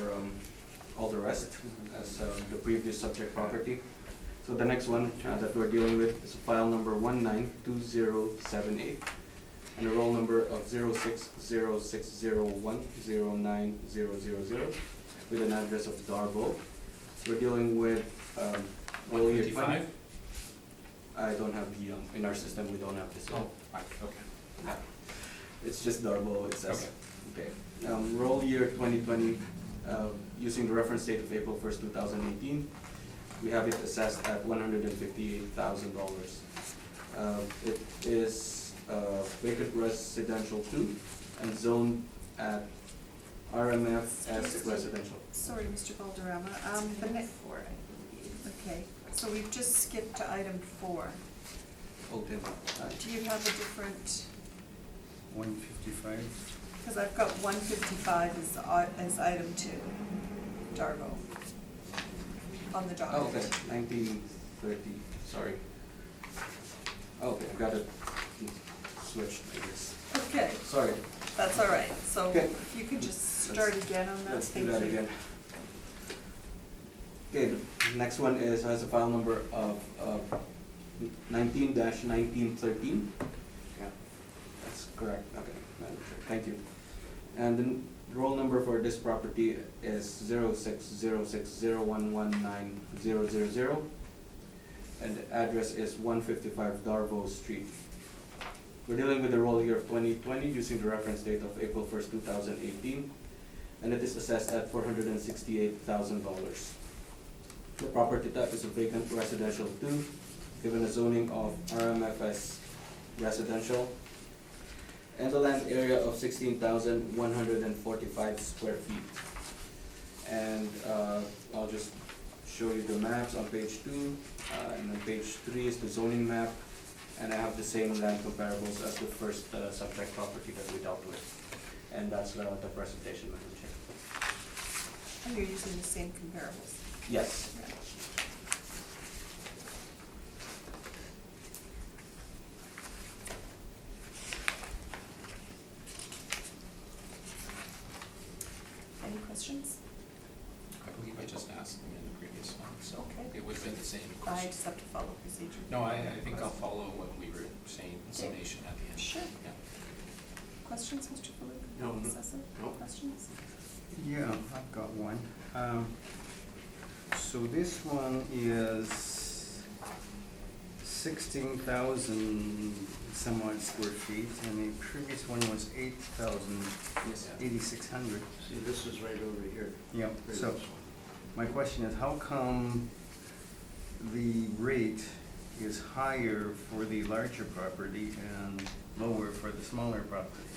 all the rest as the previous subject property. So the next one that we're dealing with is file number 192078 and a roll number of 0606010900 with an address of Darvo. We're dealing with 155? I don't have the, in our system, we don't have this. Oh, right, okay. It's just Darvo, it says. Okay. Okay. Roll year 2020, using the reference date of April 1st, 2018, we have it assessed at $158,000. It is vacant residential 2 and zoned at RMF as Excuse me. residential. Sorry, Mr. Valderrama, the next, okay, so we've just skipped to item 4. Okay. Do you have a different, 155. because I've got 155 as item 2, Darvo, on the Oh, document. okay, 1930, sorry. Okay, I got it switched, I guess. Okay, Sorry. that's all right, so Okay. if you could just start again on that, Let's thank do you. that again. Okay, the next one has a file number of 19-1913. Yeah, that's correct. Okay, Madam Chair, thank you. And the roll number for this property is 0606011900, and the address is 155 Darvo Street. We're dealing with the roll year of 2020 using the reference date of April 1st, 2018, and it is assessed at $468,000. The property type is a vacant residential 2, given a zoning of RMFS residential, and a land area of 16,145 square feet. And I'll just show you the maps on page 2, and on page 3 is the zoning map, and I have the same land comparables as the first subject property that we dealt with. And that's the presentation, Madam Chair. And you're using the same comparables. Yes. have been the same I question. just have to follow procedure. No, I think I'll follow what we were saying, summation at the end. Sure. Yeah. Questions, Mr. Philippe? No, no. Assessor? No. Questions? Yeah, I've got one. So this one is 16,000 some odd square feet, and the previous one was 8,600. See, this is right over here. Yep, Right, so this one. my question is, how come the rate is higher for the larger property and lower for the smaller property?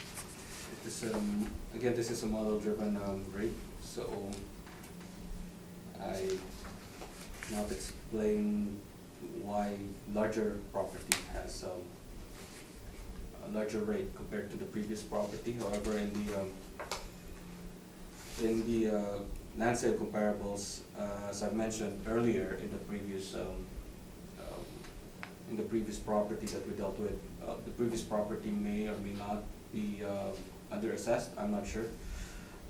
This, again, this is a model-driven rate, so I cannot explain why larger property has a larger rate compared to the previous property. However, in the land sale comparables, as I've mentioned earlier in the previous property that we dealt with, the previous property may or may not be under-assessed, I'm not sure,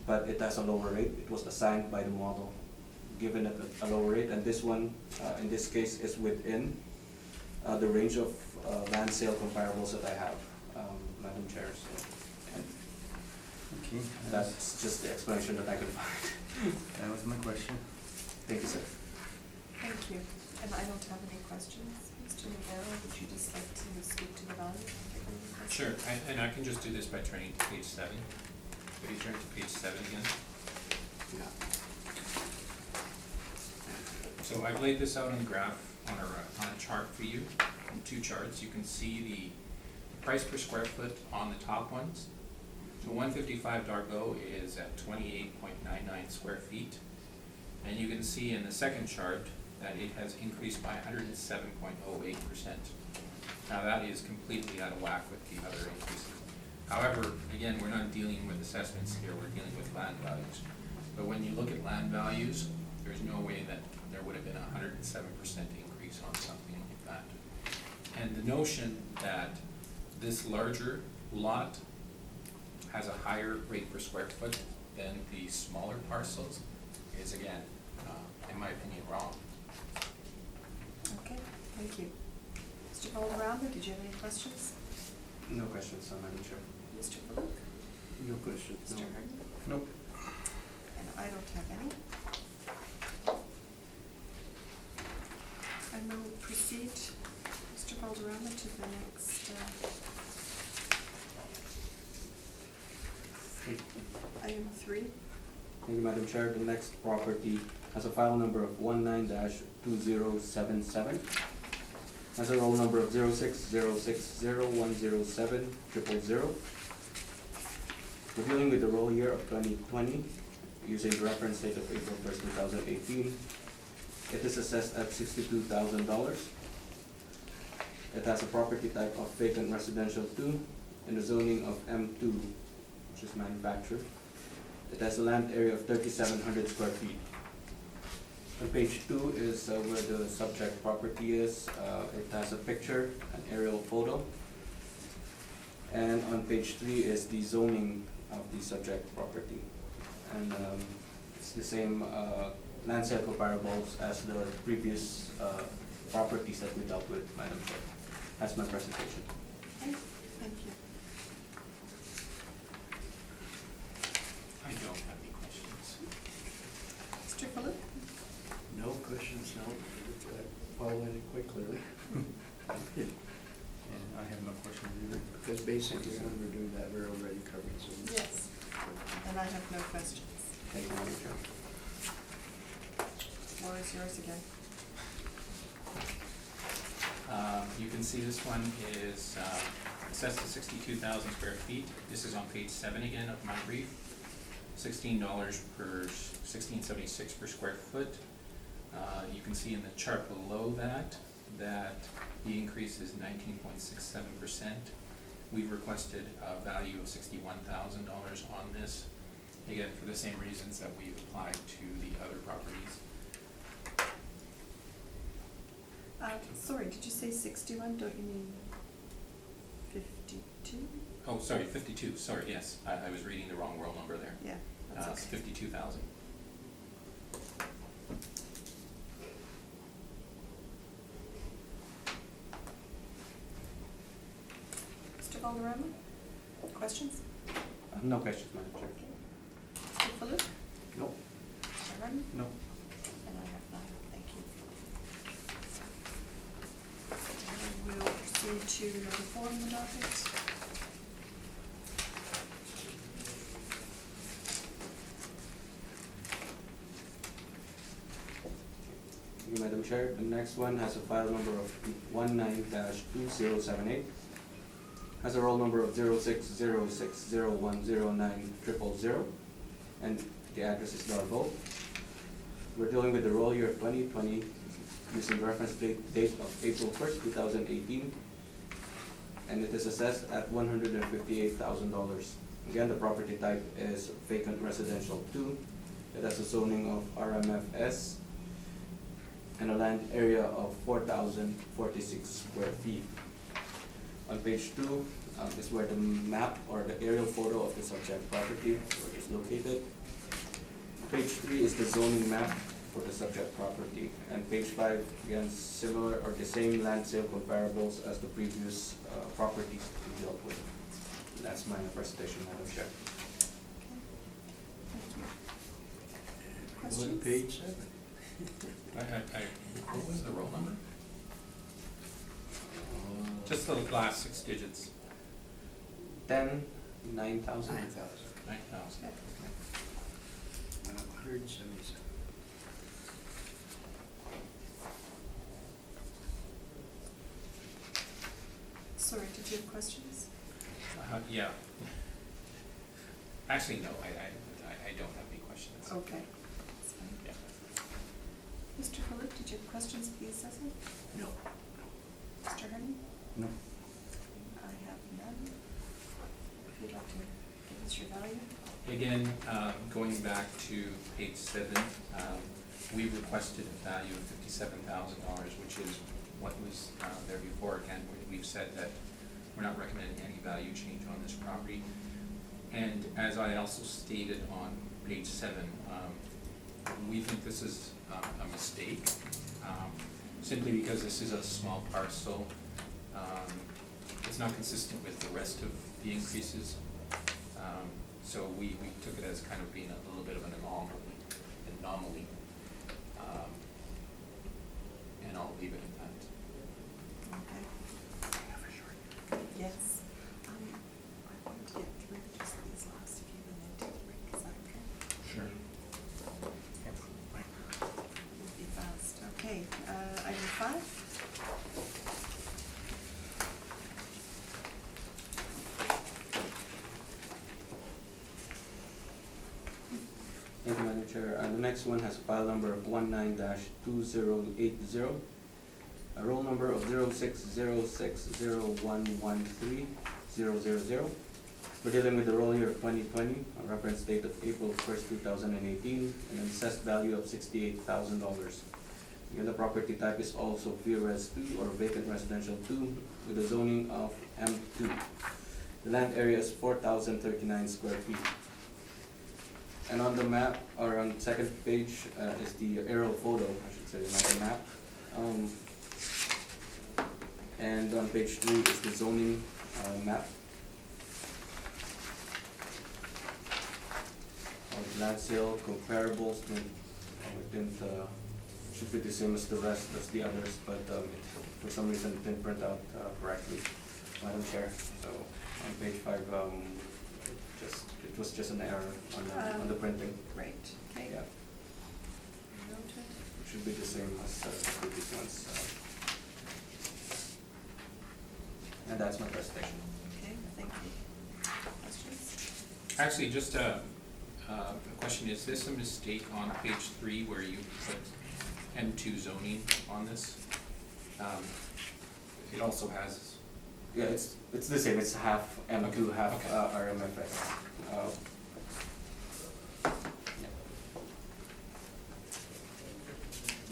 but it has a lower rate. It was assigned by the model, given it a lower rate, and this one, in this case, is within the range of land sale comparables that I have, Madam Chair, so Okay, that's just the explanation that I could find. that was my question. Thank you, sir. Thank you. And I don't have any questions. Mr. Rivera, would you just like to speak to the value? Sure, and I can just do this by turning to page 7. If you turn to page 7 again. Yeah. So I've laid this out on the graph on a chart for you, in 2 charts. You can see the price per square foot on the top ones. So 155 Dargo is at 28.99 square feet. And you can see in the second chart that it has increased by 107.08%. Now that is completely out of whack with the other increases. However, again, we're not dealing with assessments here, we're dealing with land values. But when you look at land values, there's no way that there would have been a 107% increase on something like that. And the notion that this larger lot has a higher rate per square foot than the smaller parcels is, again, in my opinion, wrong. Okay, thank you. Mr. Valderrama, did you have any questions? No questions, Madam Chair. Mr. Philippe? No questions, Mr. no. Harden? Nope. And I don't have any. I will proceed, Mr. Valderrama, to the next item 3. Thank you, Madam Chair. The next property has a file number of 19-2077. Has a roll number of 0606010700. We're dealing with the roll year of 2020, using the reference date of April 1st, 2018. It is assessed at $62,000. It has a property type of vacant residential 2 in the zoning of M2, which is manufactured. It has a land area of 3,700 square feet. On page 2 is where the subject property is. It has a picture, an aerial photo. And on page 3 is the zoning of the subject property. And it's the same land sale comparables as the previous properties that we dealt with, Madam Chair. That's my presentation. Okay, thank you. I don't have any questions. Mr. Philippe? No questions, no. I followed it quite clearly. And I have no questions either. Because basically, when we're doing that, we're already covered, so. Yes. And I have no questions. Thank you, Madam Chair. Floor is yours again. You can see this one is assessed to 62,000 square feet. This is on page 7 again of my brief. $16.76 per square foot. You can see in the chart below that the increase is 19.67%. We've requested a value of $61,000 on this, again, for the same reasons that we've applied to the other properties. Sorry, did you say 61? Don't you mean 52? Oh, sorry, 52, sorry, yes, I was reading the wrong roll number there. Yeah, that's It's okay. 52,000. Valderrama? Questions? No questions, Madam Chair. Mr. Fallouk? No. Mr. Harden? No. And I have none, thank you. And we'll proceed to number 4 on the docket. Thank you, Madam Chair. The next one has a file number of 19-2078. Has a roll number of 0606010900, and the address is Darbo. We're dealing with the roll year of 2020 using the reference date of April 1st, 2018, and it is assessed at $158,000. Again, the property type is vacant residential 2. It has a zoning of RMFS and a land area of 4,046 square feet. On page 2 is where the map or the aerial photo of the subject property where it is located. Page 3 is the zoning map for the subject property. And page 5, again, similar or the same land sale comparables as the previous properties we dealt with. That's my presentation, Madam Chair. Thank you. Go to Questions? page 7. What was the roll number? Just the last 6 digits. 10, 9,000. 9,000. 9,000. 177. Sorry, did you have questions? Yeah. Actually, no, I don't have any questions. Okay. That's fine. Yeah. Mr. Fallouk, did you have questions of the assessor? No. Mr. Harden? No. I have none. If you'd like to give us your value? Again, going back to page 7, we requested a value of $57,000, which is what was there before. Again, we've said that we're not recommending any value change on this property. And as I also stated on page 7, we think this is a mistake, simply because this is a small parcel. It's not consistent with the rest of the increases. So we took it as kind of being a little bit of an anomaly. And I'll leave it at that. Okay. Yes. I wanted to get through just these last few and then take a break. Is that okay? Sure. We'll be fast. Okay, item 5. Thank you, Madam Chair. The next one has a file number of 19-2080, a roll number of 0606011300. We're dealing with the roll year of 2020, a reference date of April 1st, 2018, and an assessed value of $68,000. Again, the property type is also VRES 2 or vacant residential 2 with a zoning of M2. The land area is 4,039 square feet. And on the map, or on the second page, is the aerial photo, I should say, not the map. And on page 3 is the zoning map. Land sale comparables, should be the same as the rest, as the others, but for some reason it didn't print out correctly, Madam Chair. So on page 5, it was just an error on the printing. Right, okay. Yeah, Noted. it should be the same as the previous ones. And that's my presentation. Okay, thank you. Questions? Actually, just a question, is this a mistake on page 3 where you put M2 zoning on this? It also has, Yeah, it's the same. It's half M2, Okay, half okay. RMFS.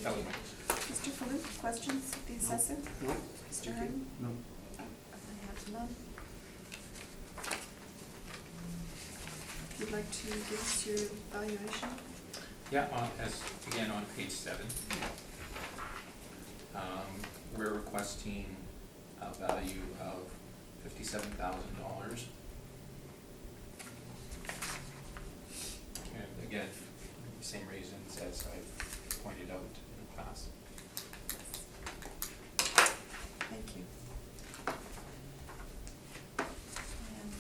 that was my, Mr. Fallouk, questions of the assessor? No. Mr. Harden? No. I have none. If you'd like to give us your valuation? yeah, again, on page 7. We're requesting a value of $57,000. And again, the same reasons as I've pointed out in the past. Thank you. And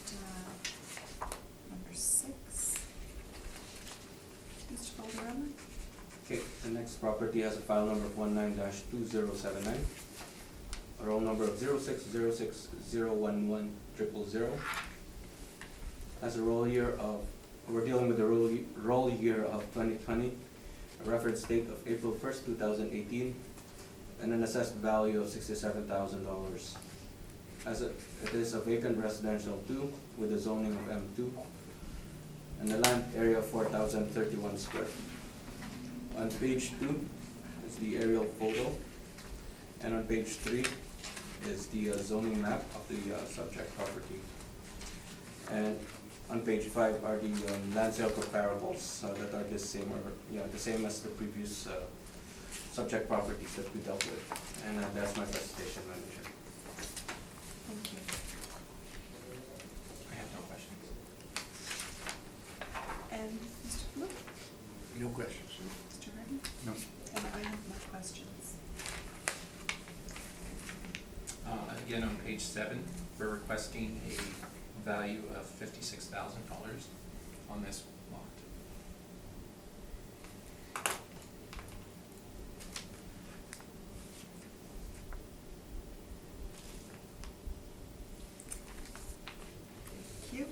number 6. Mr. Boardroom? Okay, the next property has a file number of 19-2079, a roll number of 060601100, has a roll year of, we're dealing with the roll year of 2020, a reference date of April 1st, 2018, and an assessed value of $67,000. It is a vacant residential 2 with a zoning of M2 and a land area of 4,031 square feet. On page 2 is the aerial photo, and on page 3 is the zoning map of the subject property. And on page 5 are the land sale comparables that are the same, the same as the previous subject properties that we dealt with. And that's my presentation, Madam Chair. Thank you. I have no questions. And Mr. Flip? No questions. Mr. Redden? No. And I have no questions. Again, on page 7, we're requesting a value of $56,000 on this lot. Thank you.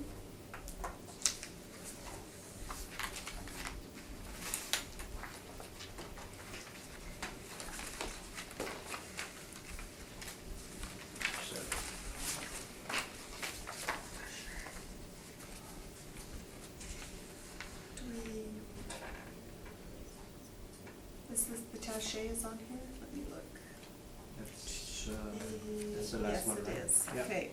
Do we, is this, the tache is on here? Let me look. That's the last one, Yes, right? it is. Yeah. Okay.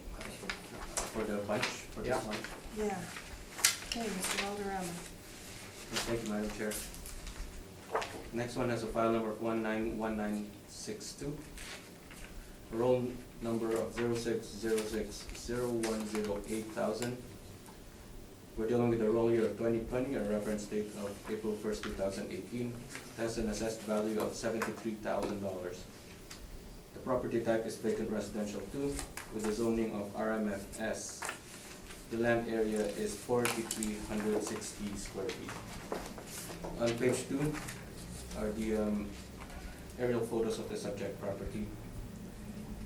For the bunch, for this Yeah. one. Yeah. Okay, Mr. Valderrama. Thank you, Madam Chair. Next one has a file number of 191962. A roll number of 06060108000. We're dealing with the roll year of 2020, a reference date of April 1st, 2018. It has an assessed value of $73,000. The property type is vacant residential 2 with a zoning of RMFS. The land area is 4,360 square feet. On page 2 are the aerial photos of the subject property.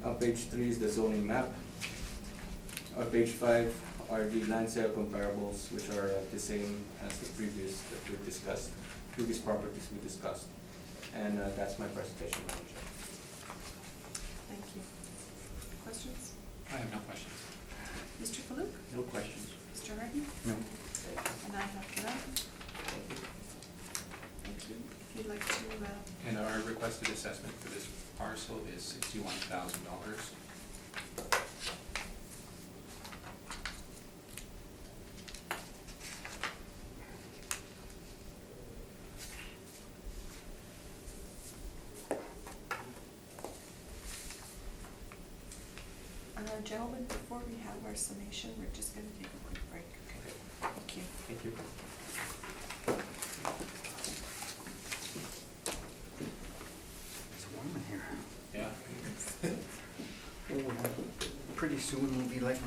On page 3 is the zoning map. On page 5 are the land sale comparables, which are the same as the previous that we discussed, previous properties we discussed. And that's my presentation, Madam Chair. Thank you. Questions? I have no questions. Mr. Faluk? No questions. Mr. Harden? No. And I have none. Thank you. If you'd like to, And our requested assessment for this parcel is $61,000. gentlemen, before we have our summation, we're just going to take a quick break. Okay. Thank you. Thank you. It's warm in here. Yeah. Oh, pretty soon we'll be like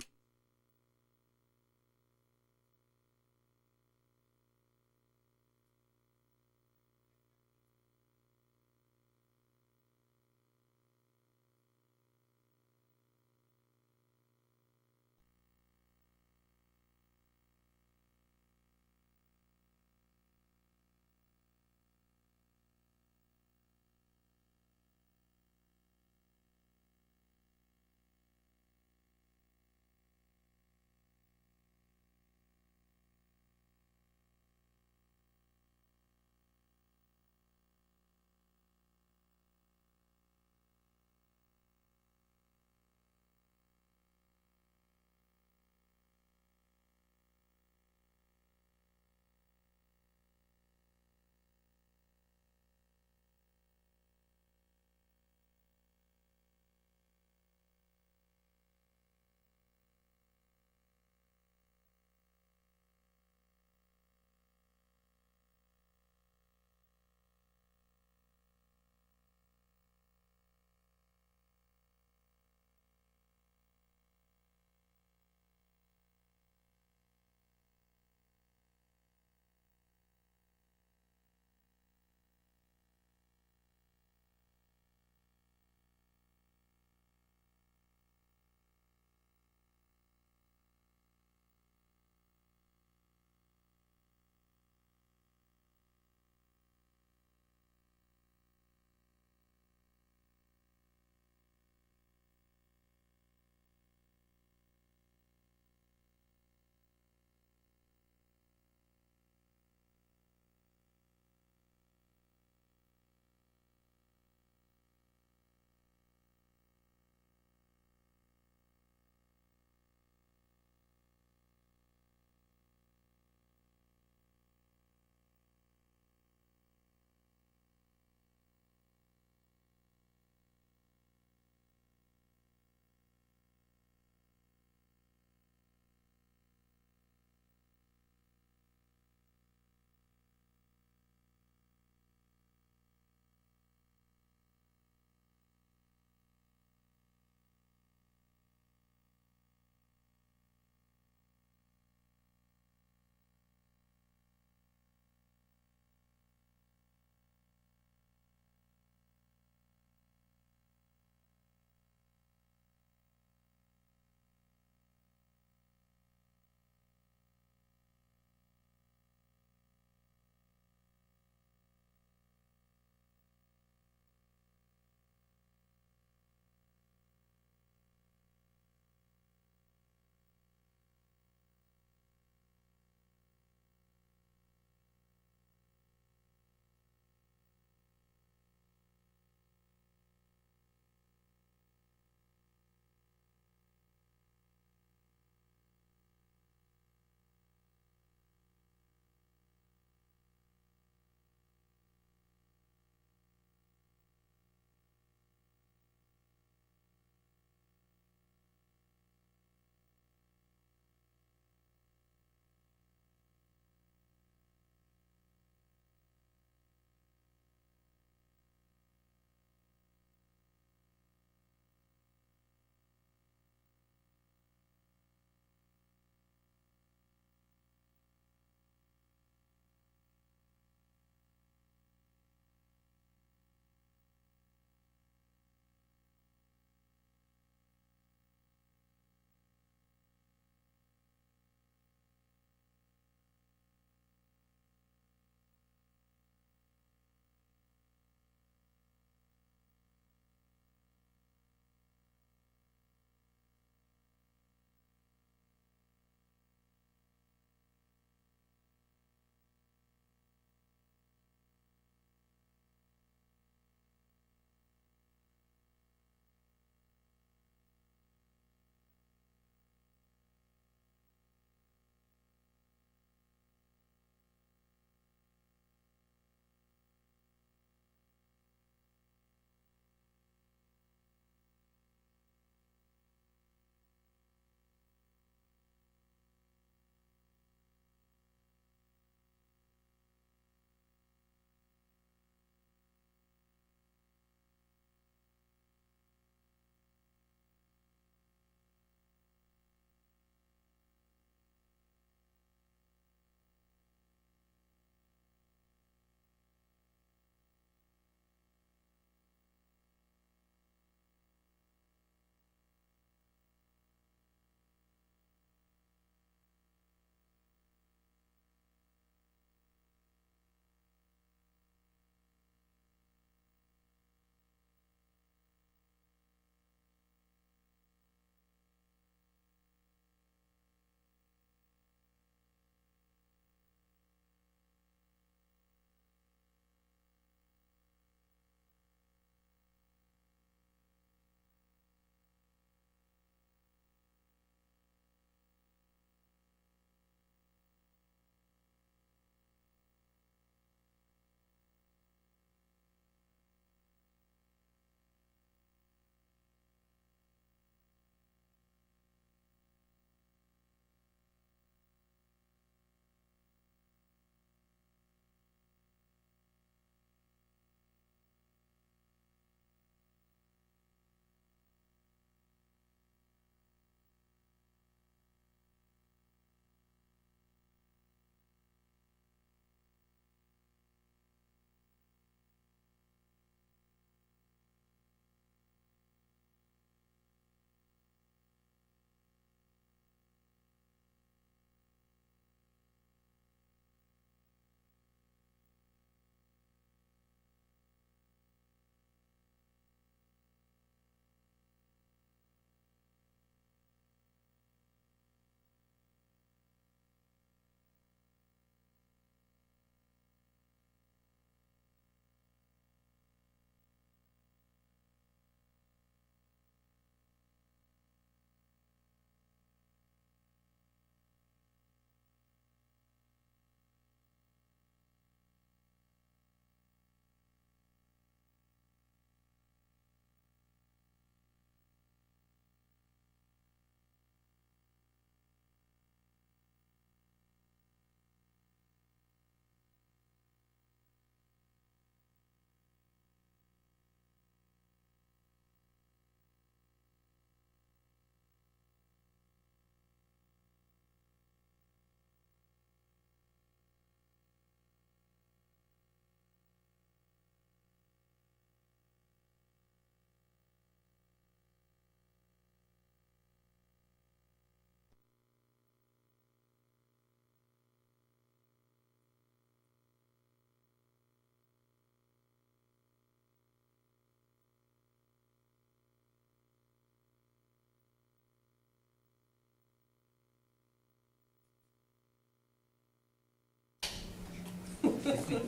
And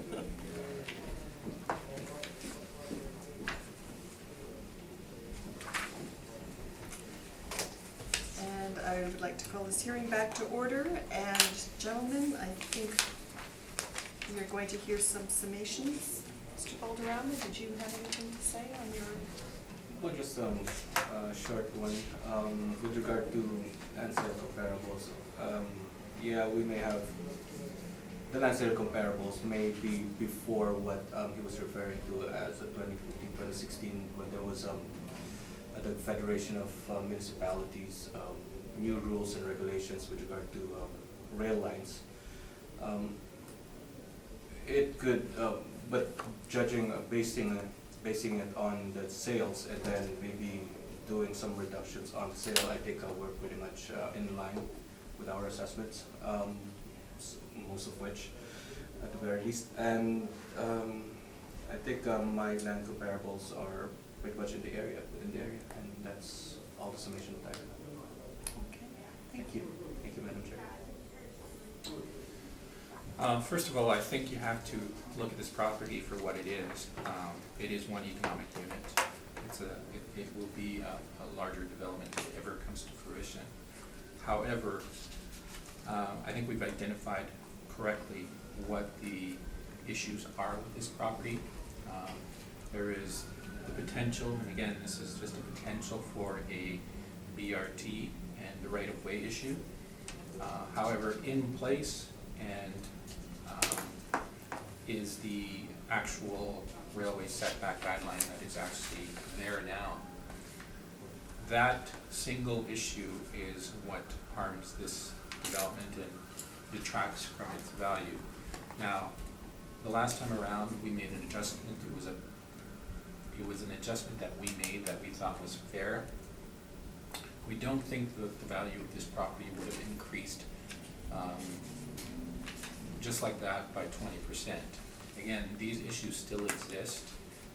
I would like to call this hearing back to order, and gentlemen, I think we are going to hear some summations. Mr. Valderrama, did you have anything to say on your? Well, just a short one. With regard to land sale comparables, yeah, we may have, the land sale comparables may be before what he was referring to as 2015-2016, when there was the Federation of Municipalities, new rules and regulations with regard to rail lines. It could, but judging, basing it on the sales and then maybe doing some reductions on the sale, I think we're pretty much in line with our assessments, most of which at the very least. And I think my land comparables are pretty much within the area, and that's all the summation of that. Okay, Thank you. Thank you, Madam Chair. First of all, I think you have to look at this property for what it is. It is one economic unit. It will be a larger development if it ever comes to fruition. However, I think we've identified correctly what the issues are with this property. There is the potential, and again, this is just a potential for a BRT and the right-of-way issue. However, in place and is the actual railway setback guideline that is actually there now. That single issue is what harms this development and detracts from its value. Now, the last time around, we made an adjustment. It was an adjustment that we made that we thought was fair. We don't think that the value of this property would have increased just like that by 20%. Again, these issues still exist,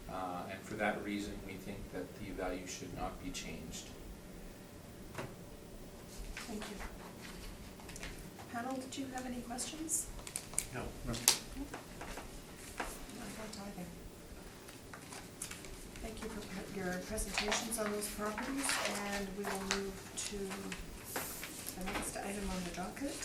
and for that reason, we think that the value should not be changed. thank you. Panel, did you have any questions? No. I don't either. Thank you for your presentations on those properties, and we will move to the next item on the docket.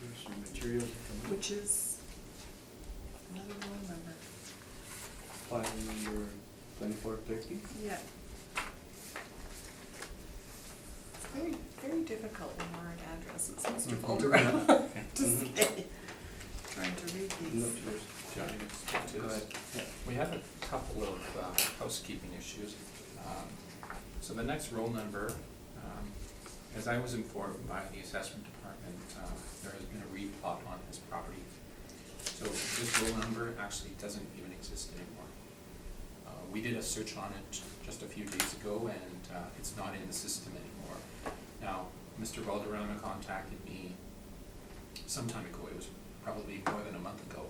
Here's some materials to come in. Which is another roll number. File number 2430. Yeah. It's very, very difficult when we're at addresses, Mr. Valderrama, to say, trying to read No, these. Go ahead. Yeah. We have a couple of housekeeping issues. So the next roll number, as I was informed by the assessment department, there has been a replot on this property. So this roll number actually doesn't even exist anymore. We did a search on it just a few days ago, and it's not in the system anymore. Now, Mr. Valderrama contacted me some time ago, it was probably more than a month ago,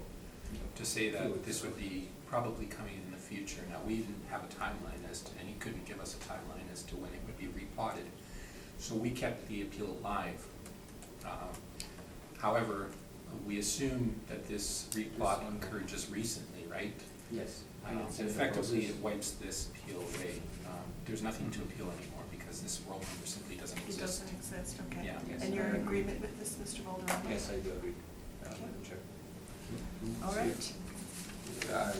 to say that this would be probably coming in the future. Now, we didn't have a timeline as to, and he couldn't give us a timeline as to when it would be replotted. So we kept the appeal live. However, we assume that this replot occurred just recently, right? Yes. Effectively, it wipes this appeal away. There's nothing to appeal anymore because this roll number simply doesn't It exist. doesn't exist, okay. Yeah. Yes. And you're in agreement with this, Mr. Valderrama? Yes, I do agree, Okay. Madam Chair. All right. I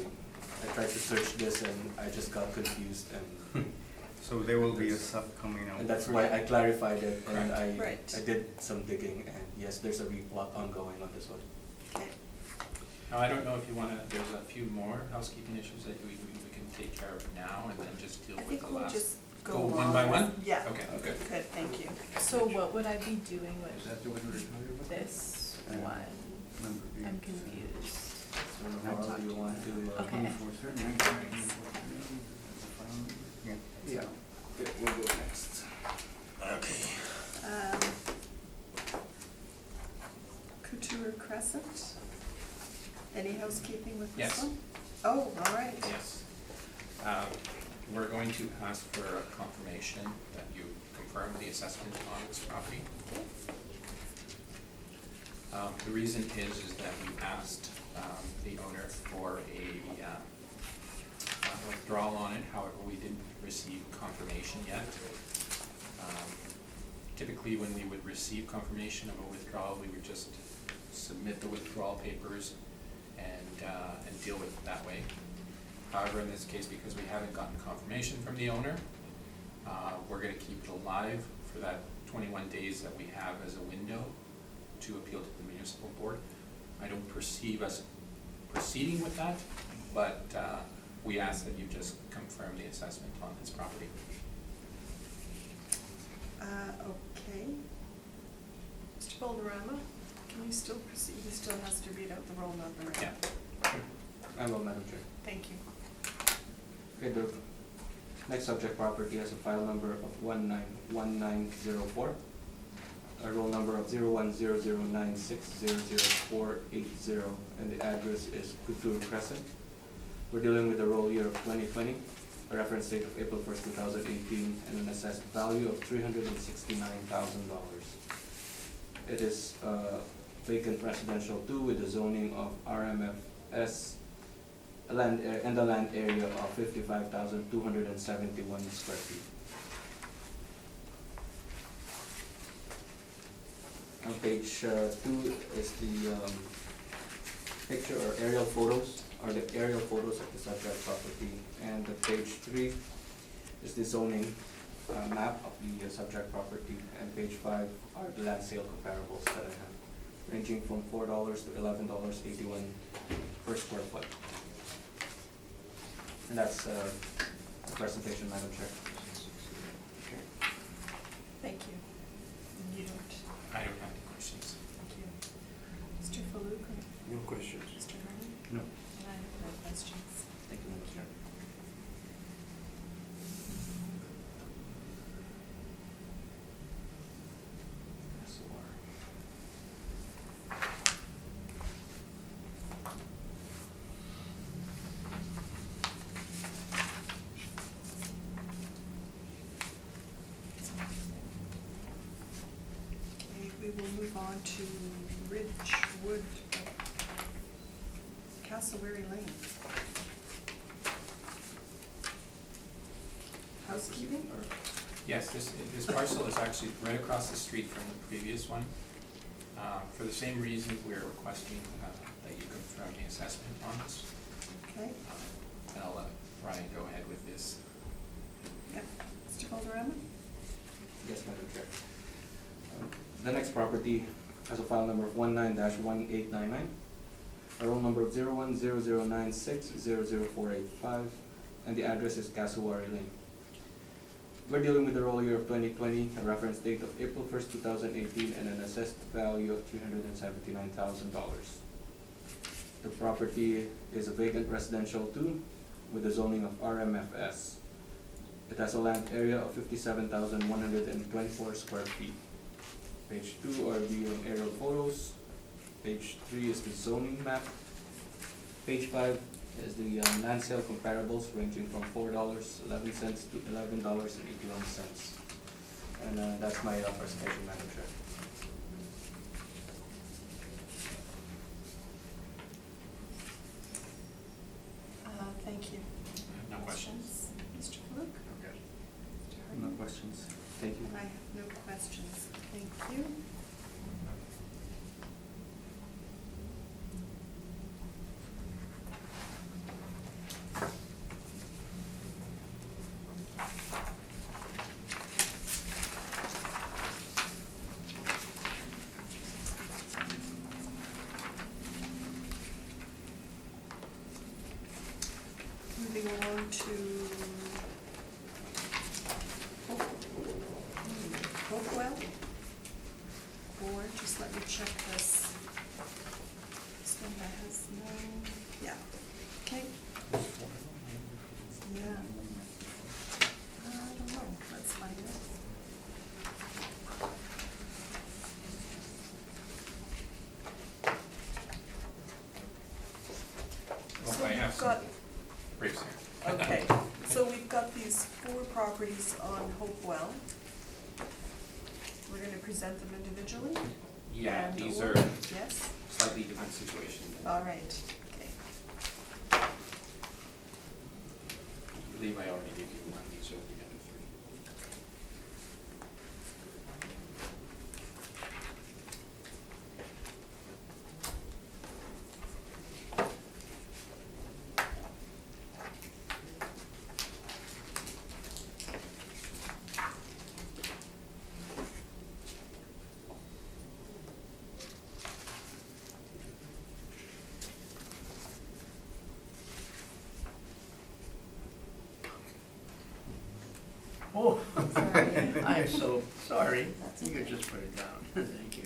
tried to search this and I just got confused, and So there will be a sub coming out. and that's why I clarified it, and Right. I did some digging, and yes, there's a replot ongoing on this one. Okay. Now, I don't know if you wanna, there's a few more housekeeping issues that we can take care of now and then just deal I with think the we'll last. just go Go along. one by one? Yeah. Okay, good. Good, thank you. So what would I be doing Is with that the one we're talking about? this Yeah. one? Number B. I'm confused. However you want to. Okay. 2430. Yeah. Yeah, we'll go next. Okay. Couture Crescent, any housekeeping with this Yes. one? Oh, all right. Yes. We're going to ask for a confirmation that you confirm the assessment on this property. The reason is that we asked the owner for a withdrawal on it, however, we didn't receive confirmation yet. Typically, when we would receive confirmation of a withdrawal, we would just submit the withdrawal papers and deal with it that way. However, in this case, because we haven't gotten confirmation from the owner, we're going to keep it alive for that 21 days that we have as a window to appeal to the municipal board. I don't perceive us proceeding with that, but we ask that you just confirm the assessment on this property. Okay. Mr. Boulderama, can you still proceed? He still has to read out the roll number. Yeah. I will, Madam Chair. Thank you. Okay, the next subject property has a file number of 191904, a roll number of 010096000480, and the address is Couture Crescent. We're dealing with the roll year of 2020, a reference date of April 1st, 2018, and an assessed value of $369,000. It is vacant residential 2 with a zoning of RMFS and a land area of 55,271 square feet. On page 2 is the picture or aerial photos, or the aerial photos of the subject property, and the page 3 is the zoning map of the subject property, and page 5 are the land sale comparables that I have, ranging from $4 to $11.81 per square foot. And that's the presentation, Madam Chair. Thank you. And you don't. I don't have any questions. Thank you. Mr. Faluk or No questions. Mr. Harmon? No. And I have no questions. Thank you, Madam Chair. Okay, we will move on to Ridgewood, Cassowary Lane. Housekeeping or? Yes, this parcel is actually right across the street from the previous one. For the same reason, we're requesting that you confirm the assessment on this. Okay. And I'll let Brian go ahead with this. Yep. Mr. Calderama? Yes, Madam Chair. The next property has a file number of 19-1899, a roll number of 010096000485, and the address is Cassowary Lane. We're dealing with the roll year of 2020, a reference date of April 1st, 2018, and an assessed value of $379,000. The property is a vacant residential 2 with a zoning of RMFS. It has a land area of 57,124 square feet. Page 2 are the aerial photos. Page 3 is the zoning map. Page 5 is the land sale comparables ranging from $4.11 to $11.81. And that's my presentation, Madam Chair. Thank you. No questions. Mr. Faluk? Okay. Mr. No Harmon? questions. Thank you. I have no questions. Thank you. Moving on to Hopewell, or just let me check this. This one that has no, yeah, okay, yeah. I don't know, let's find out. Well, So I have you've some got, briefs here. okay, so So we've got these 4 properties on Hopewell. We're gonna present them individually? Yeah, And these or- are Yes, slightly different situations. all right, okay. I believe I already gave you one, these are the other 3. Oh, Sorry. I'm so sorry. That's You could okay. just put it down. Thank you.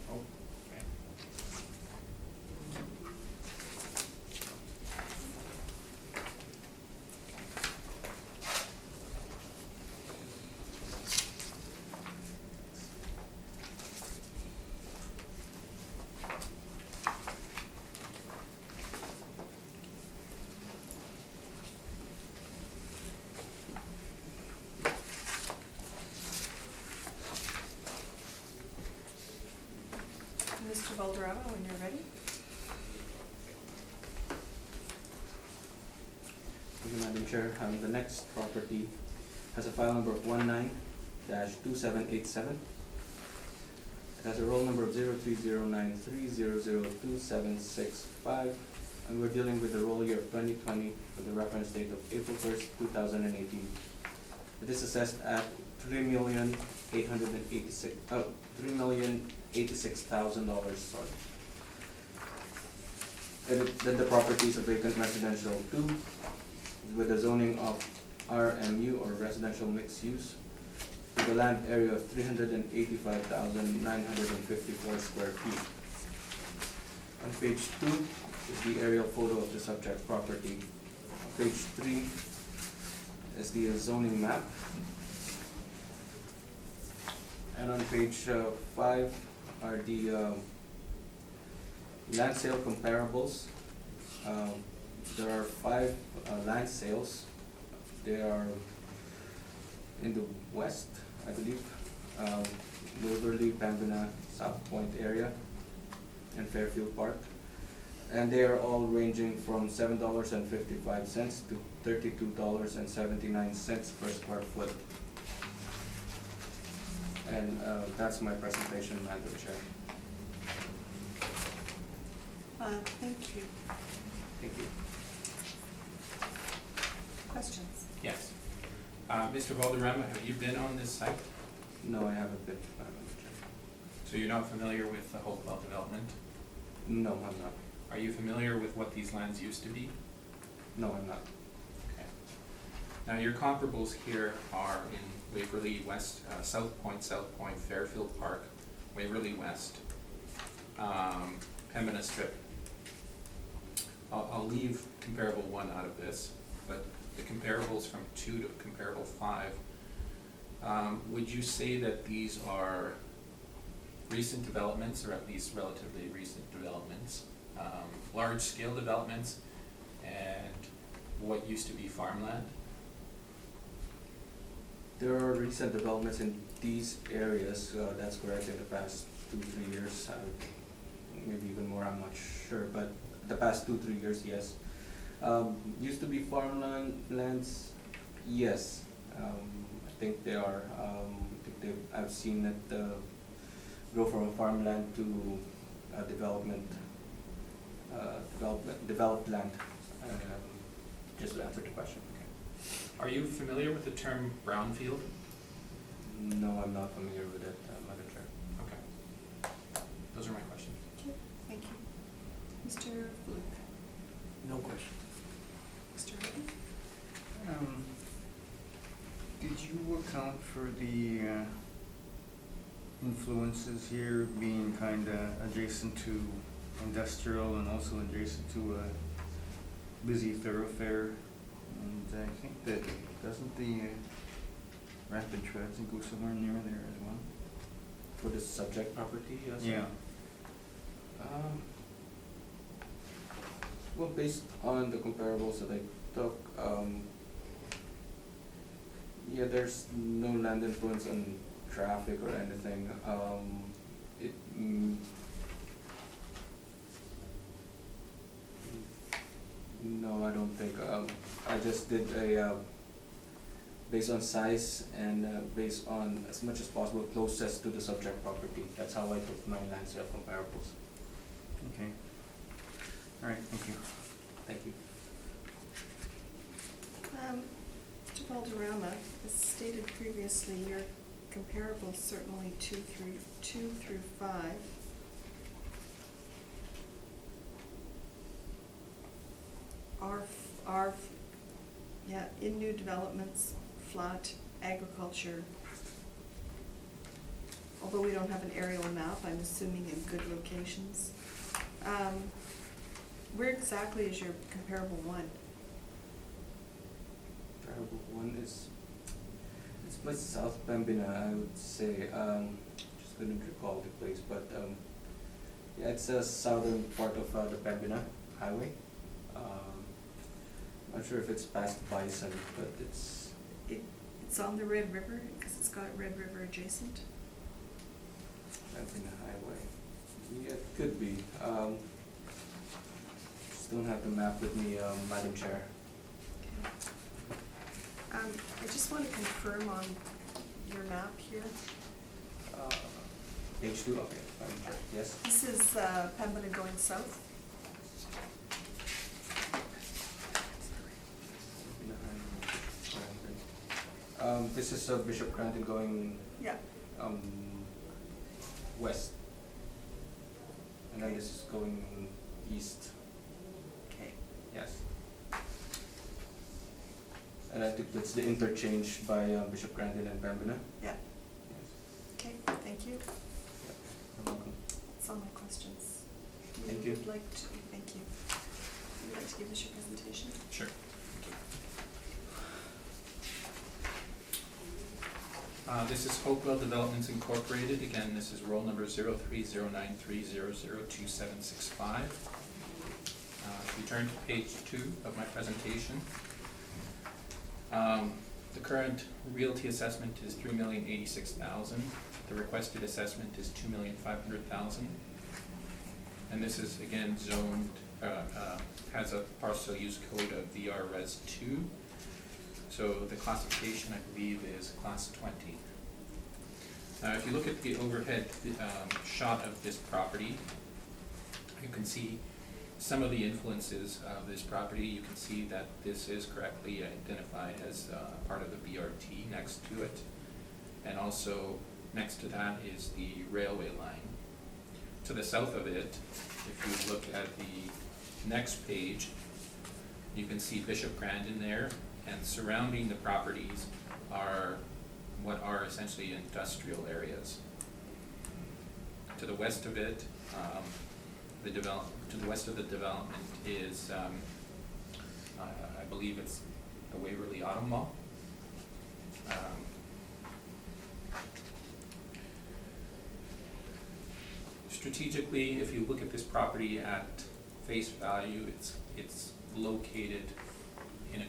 Oh, okay. Mr. Valderrama, when you're ready. Thank you, Madam Chair. The next property has a file number of 19-2787. It has a roll number of 0309300275, and we're dealing with the roll year of 2020 with the reference date of April 1st, 2018. It is assessed at $3,086,000. Sorry. Then the property is a vacant residential 2 with a zoning of RMU or residential mixed use with a land area of 385,954 square feet. On page 2 is the aerial photo of the subject property. On page 3 is the zoning map. And on page 5 are the land sale comparables. There are 5 land sales. They are in the west, I believe, Waverly, Pembina, South Point area, and Fairfield Park. And they are all ranging from $7.55 to $32.79 per square foot. And that's my presentation, Madam Chair. Thank you. Thank you. Questions? Yes. Mr. Valderrama, have you been on this site? No, I haven't been, Madam Chair. So you're not familiar with the Hopewell development? No, I'm not. Are you familiar with what these lands used to be? No, I'm not. Okay. Now, your comparables here are in Waverly West, South Point, Fairfield Park, Waverly West, Pembina Strip. I'll leave comparable 1 out of this, but the comparables from 2 to comparable 5, would you say that these are recent developments, or at least relatively recent developments, large-scale developments, and what used to be farmland? There are recent developments in these areas, that's correct, in the past 2-3 years, maybe even more, I'm not sure, but the past 2-3 years, yes. Used to be farmland lands, yes. I think they are. I've seen it go from a farmland to developed land. Just to answer the question. Are you familiar with the term brownfield? No, I'm not familiar with it, Madam Chair. Okay. Those are my questions. Okay, thank you. Mr. Fluke? No question. Mr. Hardy? Did you account for the influences here being kinda adjacent to industrial and also adjacent to a busy thoroughfare. And I think that, doesn't the rapid transit go somewhere near there as well? For the subject property, yes? Yeah. Well, based on the comparables that I took, yeah, there's no land influence on traffic or anything. It, no, I don't think. I just did a, based on size and based on as much as possible closest to the subject property. That's how I took my land sale comparables. Okay. All right, thank you. Thank you. Mr. Valderrama, as stated previously, your comparables certainly 2 through 5. Are, yeah, in new developments, flat, agriculture. Although we don't have an aerial map, I'm assuming in good locations. Where exactly is your comparable 1? Comparable one is, it's by South Pembina, I would say. Just couldn't recall the place, but yeah, it's a southern part of the Pembina Highway. Not sure if it's past Bison, but it's It's on the Red River, because it's got Red River adjacent. Pembina Highway. Yeah, it could be. Just don't have the map with me, Madam Chair. Okay. I just want to confirm on your map here. Page 2, okay, Madam Chair, yes. This is Pembina going south. This is Bishop Cranton going Yeah. west. And then this is going east, Okay. yes. And I think that's the interchange by Bishop Cranton and Pembina. Yeah. Yes. Okay, thank you. You're welcome. That's all my questions. Thank you. Would like to, thank you. Would you like to give us your presentation? Sure. This is Hopewell Developments Incorporated. Again, this is roll number 030930027765. If you turn to page 2 of my presentation, the current realty assessment is $3,086,000. The requested assessment is $2,500,000. And this is again zoned, has a parcel use code of VRRES2. So the classification, I believe, is class 20. If you look at the overhead shot of this property, you can see some of the influences of this property. You can see that this is correctly identified as part of the BRT next to it. And also next to that is the railway line. To the south of it, if you look at the next page, you can see Bishop Grandin there. And surrounding the properties are what are essentially industrial areas. To the west of it, to the west of the development is, I believe it's the Waverly Auto Mall. Strategically, if you look at this property at face value, it's located in a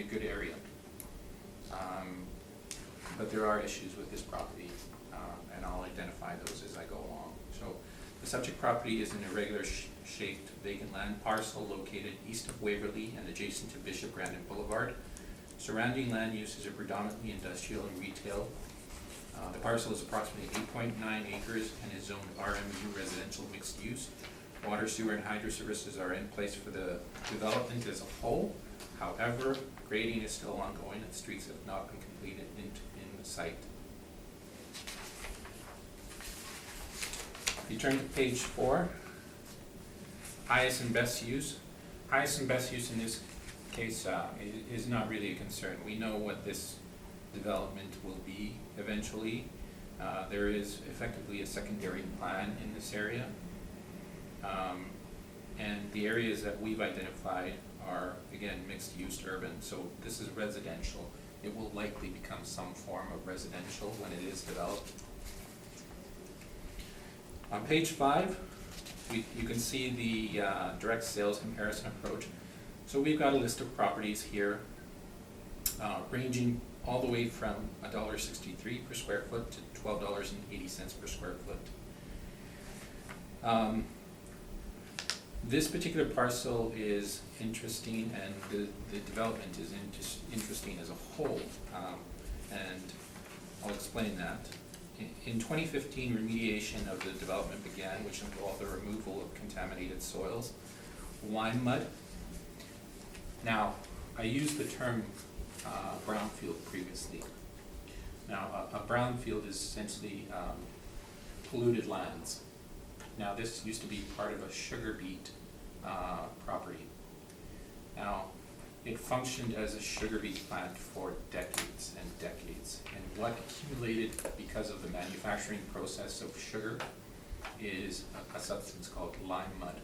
good area. But there are issues with this property, and I'll identify those as I go along. So the subject property is an irregular shaped vacant land parcel located east of Waverly and adjacent to Bishop Grandin Boulevard. Surrounding land uses are predominantly industrial and retail. The parcel is approximately 8.9 acres and is zoned RMU residential mixed use. Water, sewer, and hydro services are in place for the development as a whole. However, grading is still ongoing and streets have not been completed in the site. If you turn to page 4, highest and best use. Highest and best use in this case is not really a concern. We know what this development will be eventually. There is effectively a secondary plan in this area. And the areas that we've identified are, again, mixed-use urban, so this is residential. It will likely become some form of residential when it is developed. On page 5, you can see the direct sales comparison approach. So we've got a list of properties here ranging all the way from $1.63 per square foot to $12.80 per square foot. This particular parcel is interesting, and the development is interesting as a whole, and I'll explain that. In 2015, remediation of the development began, which involved the removal of contaminated soils, lime mud. Now, I used the term brownfield previously. Now, a brownfield is essentially polluted lands. Now, this used to be part of a sugar beet property. Now, it functioned as a sugar beet plant for decades and decades. And what accumulated because of the manufacturing process of sugar is a substance called lime mud.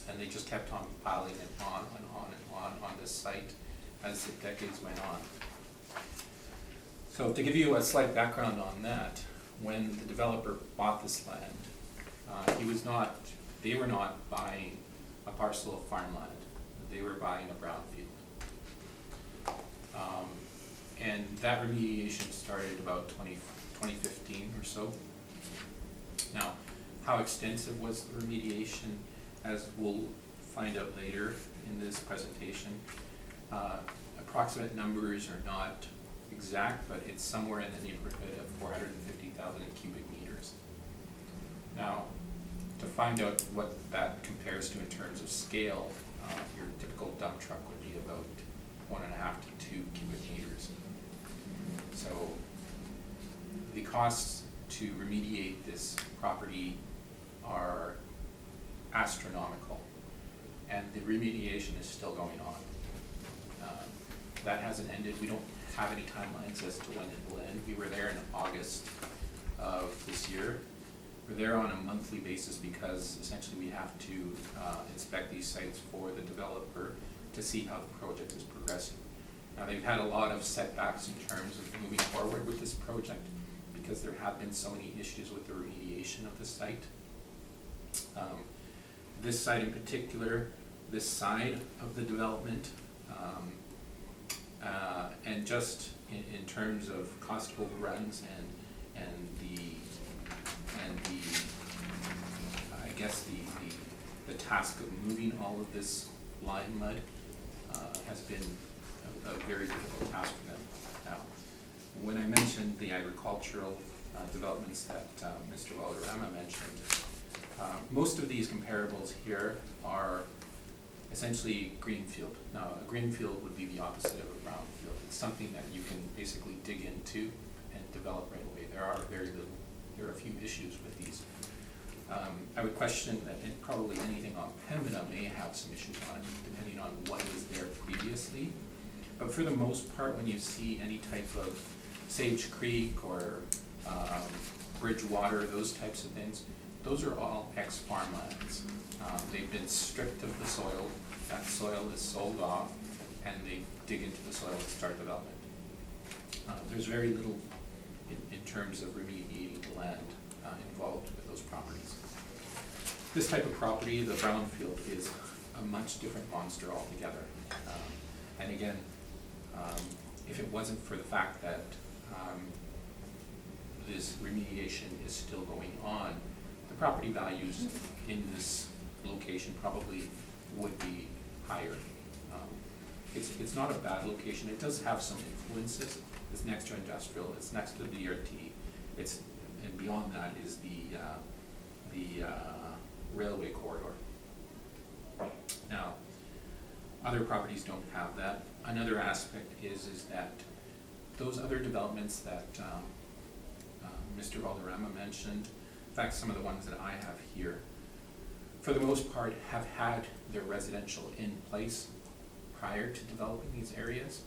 And they just kept on piling it on and on and on this site as the decades went on. So to give you a slight background on that, when the developer bought this land, they were not buying a parcel of farmland. They were buying a brownfield. And that remediation started about 2015 or so. Now, how extensive was the remediation, as we'll find out later in this presentation? Approximate numbers are not exact, but it's somewhere in the neighborhood of 450,000 cubic meters. Now, to find out what that compares to in terms of scale, your typical dump truck would be about 1.5 to 2 cubic meters. So the costs to remediate this property are astronomical, and the remediation is still going on. That hasn't ended. We don't have any timelines as to when it will end. We were there in August of this year. We're there on a monthly basis because essentially we have to inspect these sites for the developer to see how the project is progressing. Now, they've had a lot of setbacks in terms of moving forward with this project because there have been so many issues with the remediation of the site. This site in particular, this side of the development, and just in terms of cost overruns and the I guess the task of moving all of this lime mud has been a very difficult task for them. Now, when I mentioned the agricultural developments that Mr. Valderrama mentioned, most of these comparables here are essentially greenfield. Now, a greenfield would be the opposite of a brownfield. It's something that you can basically dig into and develop right away. There are a few issues with these. I would question that probably anything on Pembina may have some issues on it, depending on what was there previously. But for the most part, when you see any type of Sage Creek or Bridgewater, those types of things, those are all ex-farmlands. They've been stripped of the soil. That soil is sold off, and they dig into the soil to start development. There's very little in terms of remediating the land involved with those properties. This type of property, the brownfield, is a much different monster altogether. And again, if it wasn't for the fact that this remediation is still going on, the property values in this location probably would be higher. It's not a bad location. It does have some influences. It's next to industrial. It's next to the DRT. And beyond that is the railway corridor. Now, other properties don't have that. Another aspect is that those other developments that Mr. Valderrama mentioned, in fact, some of the ones that I have here, for the most part, have had their residential in place prior to developing these areas.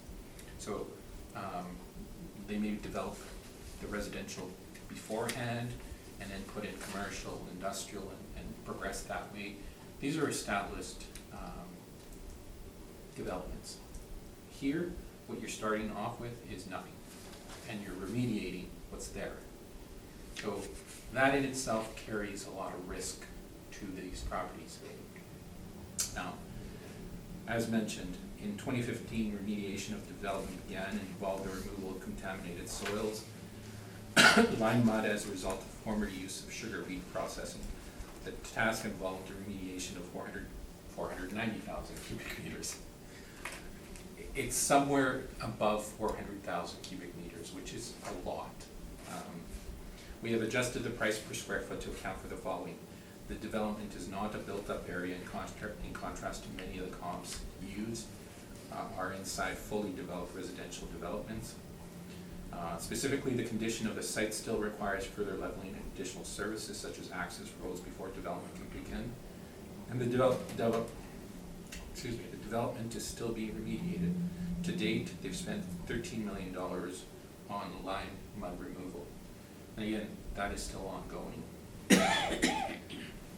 So they may develop the residential beforehand and then put in commercial, industrial, and progress that way. These are established developments. Here, what you're starting off with is nothing, and you're remediating what's there. So that in itself carries a lot of risk to these properties. Now, as mentioned, in 2015, remediation of development began and involved the removal of contaminated soils, lime mud as a result of former use of sugar beet processing. The task involved a remediation of 490,000 cubic meters. It's somewhere above 400,000 cubic meters, which is a lot. We have adjusted the price per square foot to account for the following. The development is not a built-up area in contrast to many of the comps used are inside fully developed residential developments. Specifically, the condition of the site still requires further leveling and additional services such as access roads before development can begin. And the development is still being remediated. To date, they've spent $13 million on lime mud removal. And again, that is still ongoing.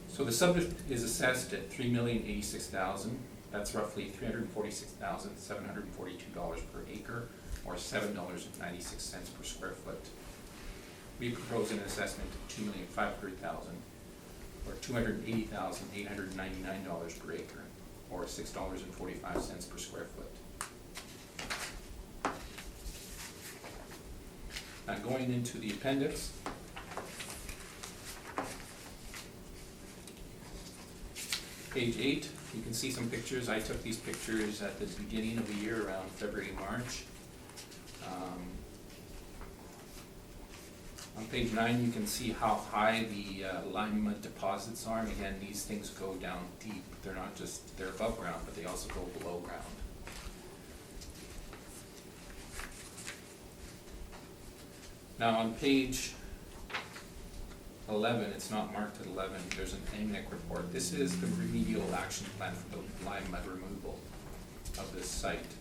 So the subject is assessed at $3,086,000. That's roughly $346,742 per acre, or $7.96 per square foot. We propose an assessment of $2,500,000, or $280,899 per acre, or $6.45 per square foot. Now going into the appendix. Page 8, you can see some pictures. I took these pictures at the beginning of the year, around February, March. On page 9, you can see how high the lime mud deposits are. And again, these things go down deep. They're not just, they're above ground, but they also go below ground. Now on page 11, it's not marked at 11, there's an AMNIC report. This is the remedial action plan for the lime mud removal of this site.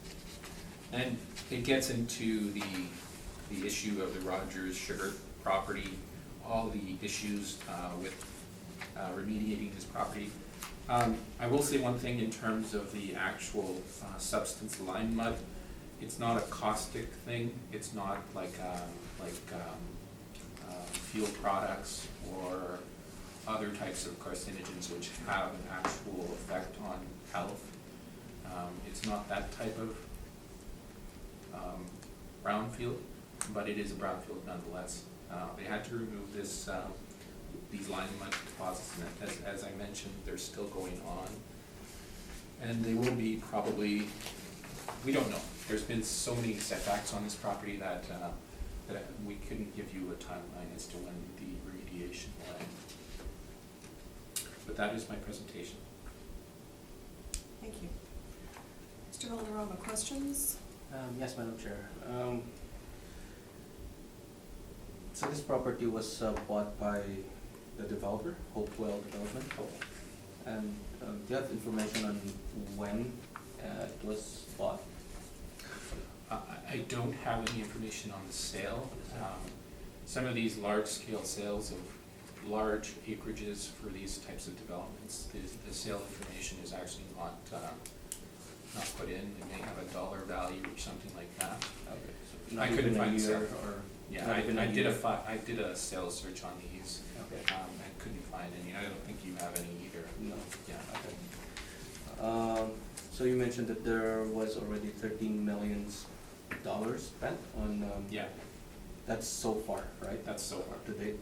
And it gets into the issue of the Rogers Sugar property, all the issues with remediating this property. I will say one thing in terms of the actual substance lime mud. It's not a caustic thing. It's not like fuel products or other types of carcinogens which have an actual effect on health. It's not that type of brownfield, but it is a brownfield nonetheless. They had to remove this, these lime mud deposits, and as I mentioned, they're still going on. And they will be probably, we don't know. There's been so many setbacks on this property that we couldn't give you a timeline as to when the remediation will end. But that is my presentation. Thank you. Mr. Valderrama, questions? Yes, Madam Chair. So this property was bought by the developer, Hopewell Development. And do you have information on when it was bought? I don't have any information on the sale. Some of these large-scale sales of large acreages for these types of developments, the sale information is actually not put in. It may have a dollar value or something like that. Okay. So I couldn't find sale. Yeah, I did a sales search on these. Okay. And couldn't find any. I don't think you have any either. No. Yeah. Okay. So you mentioned that there was already $13 million spent on. Yeah, That's so far, right? that's so far. To date.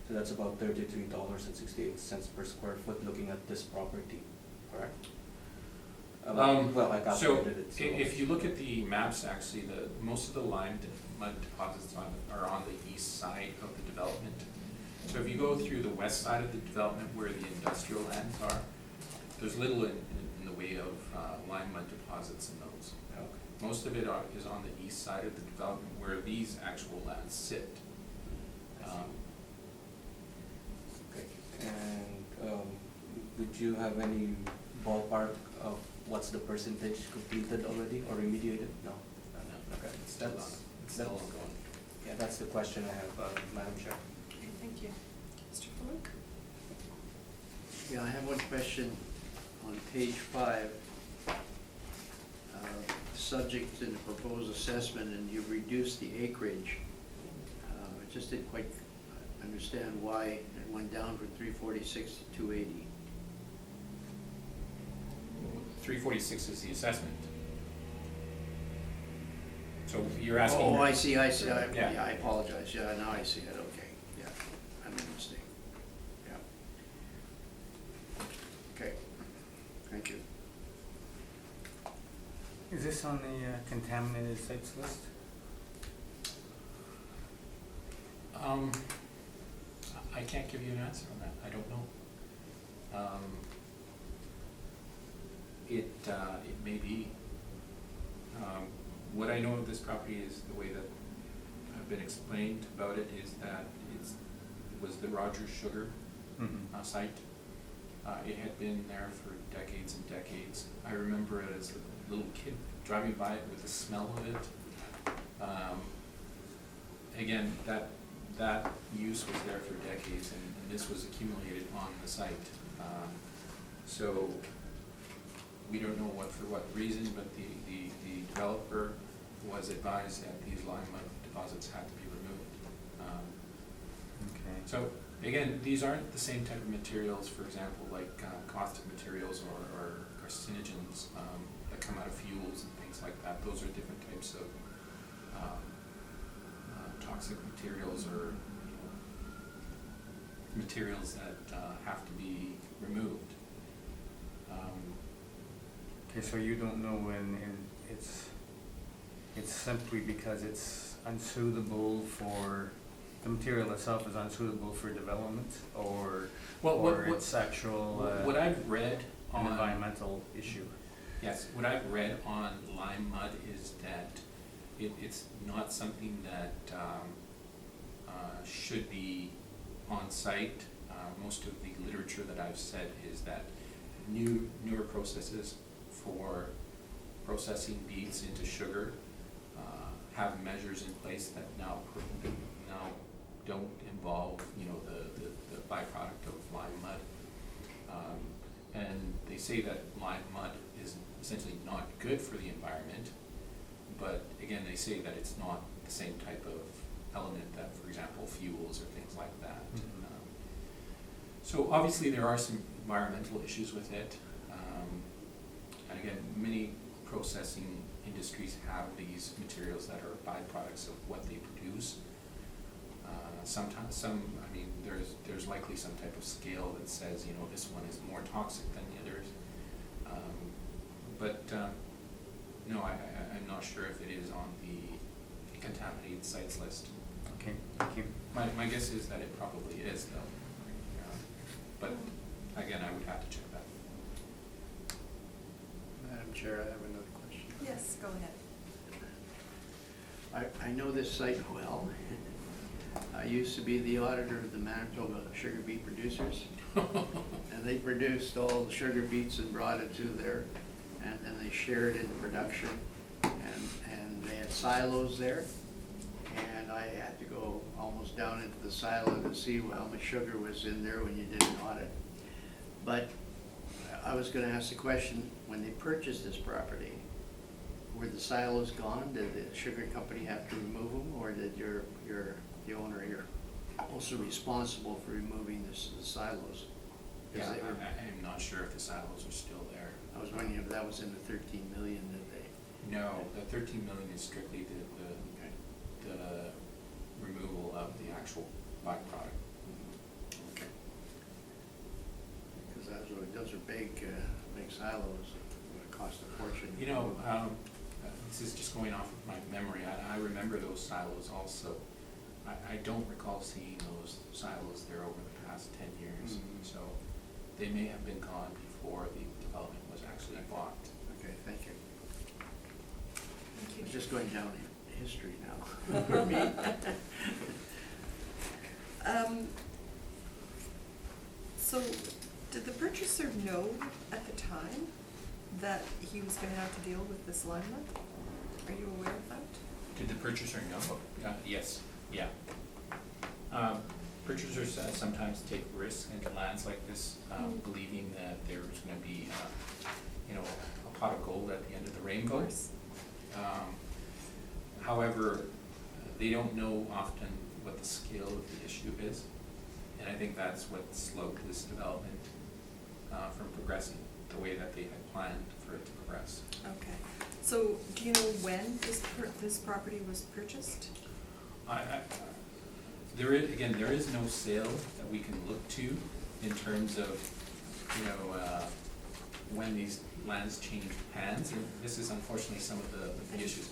So that's about $33.68 per square foot. Looking at this property, correct? Well, I calculated it. So If you look at the maps, actually, most of the lime mud deposits are on the east side of the development. So if you go through the west side of the development where the industrial lands are, there's little in the way of lime mud deposits in those. Okay. Most of it is on the east side of the development where these actual lands sit. Okay. And would you have any ballpark of what's the percentage completed already or remediated? No. Okay. It's still ongoing. Yeah, that's the question I have, Madam Chair. Okay, thank you. Mr. Fuller? Yeah, I have one question on page 5. Subject to the proposed assessment, and you've reduced the acreage. I just didn't quite understand why it went down from 346 to 280. 346 is the assessment. So you're asking. Oh, I see, Yeah. yeah, I apologize, yeah, now I see it, okay, yeah, I made a mistake, yeah. Okay, thank you. Is this on the contaminated sites list? I can't give you an answer on that, I don't know. It may be. What I know of this property is the way that I've been explained about it is that it was the Rogers Sugar site. It had been there for decades and decades. I remember it as a little kid driving by it with the smell of it. Again, that use was there for decades, and this was accumulated on the site. So we don't know for what reason, but the developer was advised that these lime mud deposits had to be removed. Okay. So again, these aren't the same type of materials, for example, like caustic materials or carcinogens that come out of fuels and things like that. Those are different types of toxic materials or materials that have to be removed. Okay, so you don't know when it's simply because it's unsuitable for, the material itself is unsuitable for development, or it's actual What I've read an on environmental issue? Yes, what I've read on lime mud is that it's not something that should be on site. Most of the literature that I've said is that newer processes for processing beets into sugar have measures in place that now don't involve the byproduct of lime mud, and they say that lime mud is essentially not good for the environment, but again they say that it's not the same type of element that, for example, fuels or things like that. So obviously there are some environmental issues with it. And again, many processing industries have these materials that are byproducts of what they produce. Sometimes, there's likely some type of scale that says, this one is more toxic than the others. No, I'm not sure if it is on the contaminated sites list. Okay, thank you. My guess is that it probably is, though. But again, I would have to check that. Madam Chair, I have another question. Yes, go ahead. I know this site well. I used to be the auditor of the Manitoba sugar beet producers. And they produced all the sugar beets and brought it to there, and they shared in production. And they had silos there, and I had to go almost down into the silo to see how much sugar was in there when you did an audit. But I was gonna ask the question, when they purchased this property, were the silos gone? Did the sugar company have to remove them, or did the owner, you're also responsible for removing the silos? Yeah, I'm not sure if the silos are still there. I was wondering if that was in the 13 million that they. No, the 13 million is strictly the removal of the actual byproduct. Okay. Because those are big silos, it cost a fortune. This is just going off of my memory. I remember those silos also. I don't recall seeing those silos there over the past 10 years. Mm-hmm. So they may have been gone before the development was actually bought. Okay, thank you. Thank you. It's just going down in history now for me. So, did the purchaser know at the time that he was gonna have to deal with this lime mud? Are you aware of that? Did the purchaser know? Yes. Yeah. Purchasers sometimes take risks into lands like this, believing that there's gonna be, a pot of gold at the end of the rainbow. Of course. However, they don't know often what the scale of the issue is, and I think that's what slowed this development from progressing the way that they had planned for it to progress. Okay. So do you know when this property was purchased? There is no sale that we can look to in terms of, when these lands change hands, and this is unfortunately some of the issues.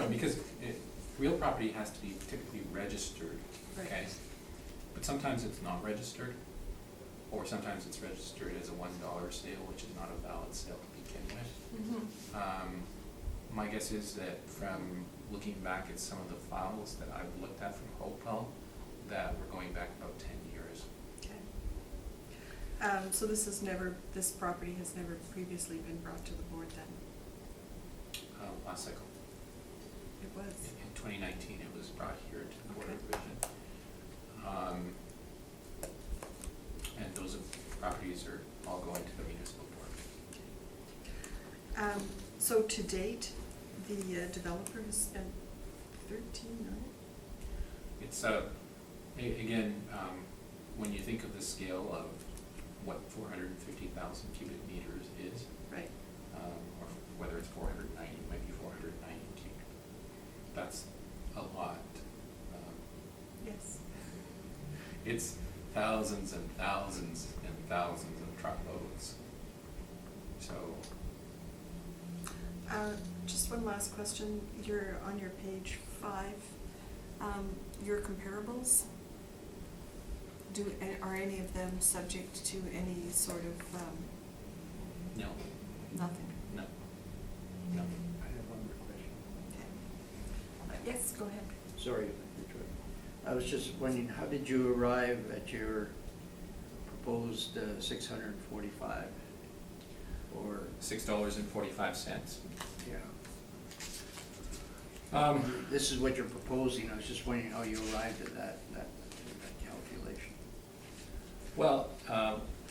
Because real property has to be typically registered, okay? Right. But sometimes it's not registered, or sometimes it's registered as a $1 sale, which is not a valid sale to begin with. My guess is that from looking back at some of the files that I've looked at from Hopewell, that we're going back about 10 years. Okay. So this property has never previously been brought to the board then? Last cycle. It was? In 2019, it was brought here to the Board of Okay. Revision. And those properties are all going to the municipal board. So to date, the developer has spent $13 million? It's, again, when you think of the scale of what 450,000 cubic meters is, Right. or whether it's 490, it might be 492. That's a lot. Yes. It's thousands and thousands and thousands of truckloads. So, Just one last question. You're on your page 5. Your comparables, are any of them subject to any sort of, no, nothing? no. I have one more question. Okay. Yes, go ahead. Sorry, Richard. I was just wondering, how did you arrive at your proposed 645? Or, $6.45. yeah. Um, This is what you're proposing. I was just wondering how you arrived at that calculation. Well,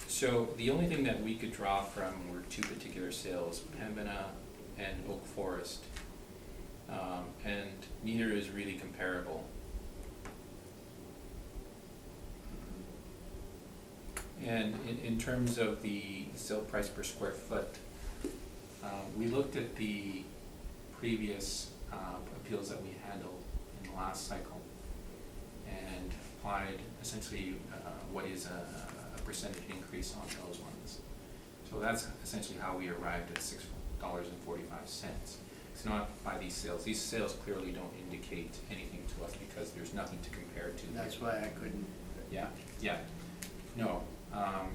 so the only thing that we could draw from were two particular sales, Pembina and Oak Forest. And neither is really comparable. And in terms of the sale price per square foot, we looked at the previous appeals that we handled in the last cycle and applied essentially what is a percentage increase on those ones. So that's essentially how we arrived at $6.45. It's not by these sales. These sales clearly don't indicate anything to us because there's nothing to compare to. That's why I couldn't. Yeah, no,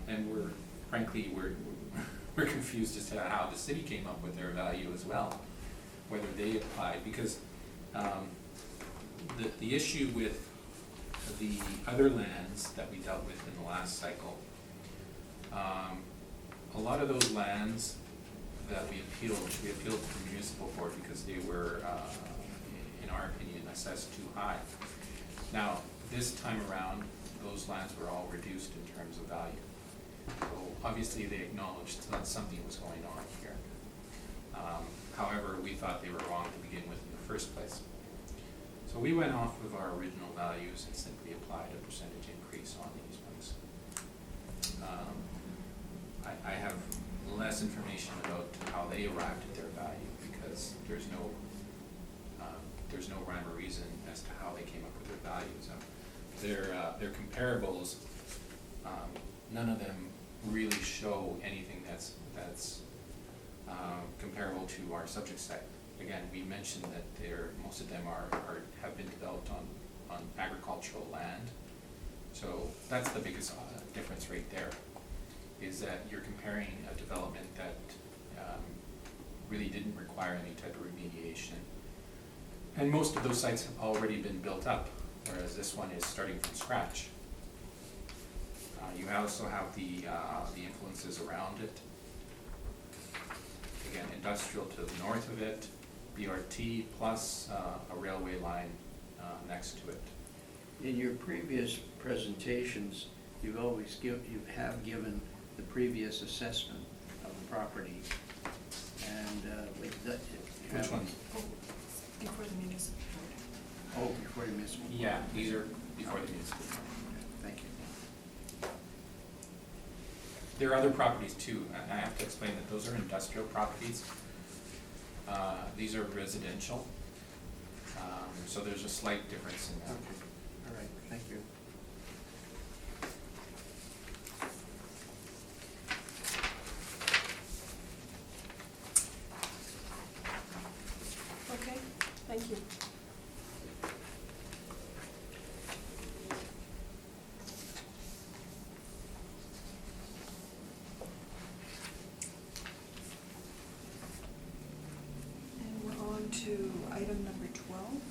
and frankly, we're confused as to how the city came up with their value as well, whether they applied, because the issue with the other lands that we dealt with in the last cycle, a lot of those lands that we appealed to the municipal board because they were, in our opinion, assessed too high. Now, this time around, those lands were all reduced in terms of value. So obviously they acknowledged that something was going on here. However, we thought they were wrong to begin with in the first place. So we went off of our original values and simply applied a percentage increase on these ones. I have less information about how they arrived at their value because there's no rhyme or reason as to how they came up with their values. Their comparables, none of them really show anything that's comparable to our subject set. Again, we mentioned that most of them have been developed on agricultural land. So that's the biggest difference right there, is that you're comparing a development that really didn't require any type of remediation. And most of those sites have already been built up, whereas this one is starting from scratch. You also have the influences around it. Again, industrial to the north of it, BRT plus a railway line next to it. In your previous presentations, you have given the previous assessment of the property. And with that. you Which haven't- ones? Before the municipal board. Oh, before you miss one. Yeah, these are before the municipal. Thank you. There are other properties too. I have to explain that those are industrial properties. These are residential. So there's a slight difference in that. Okay, all right, thank you. Okay, thank you. And we're on to item number 12.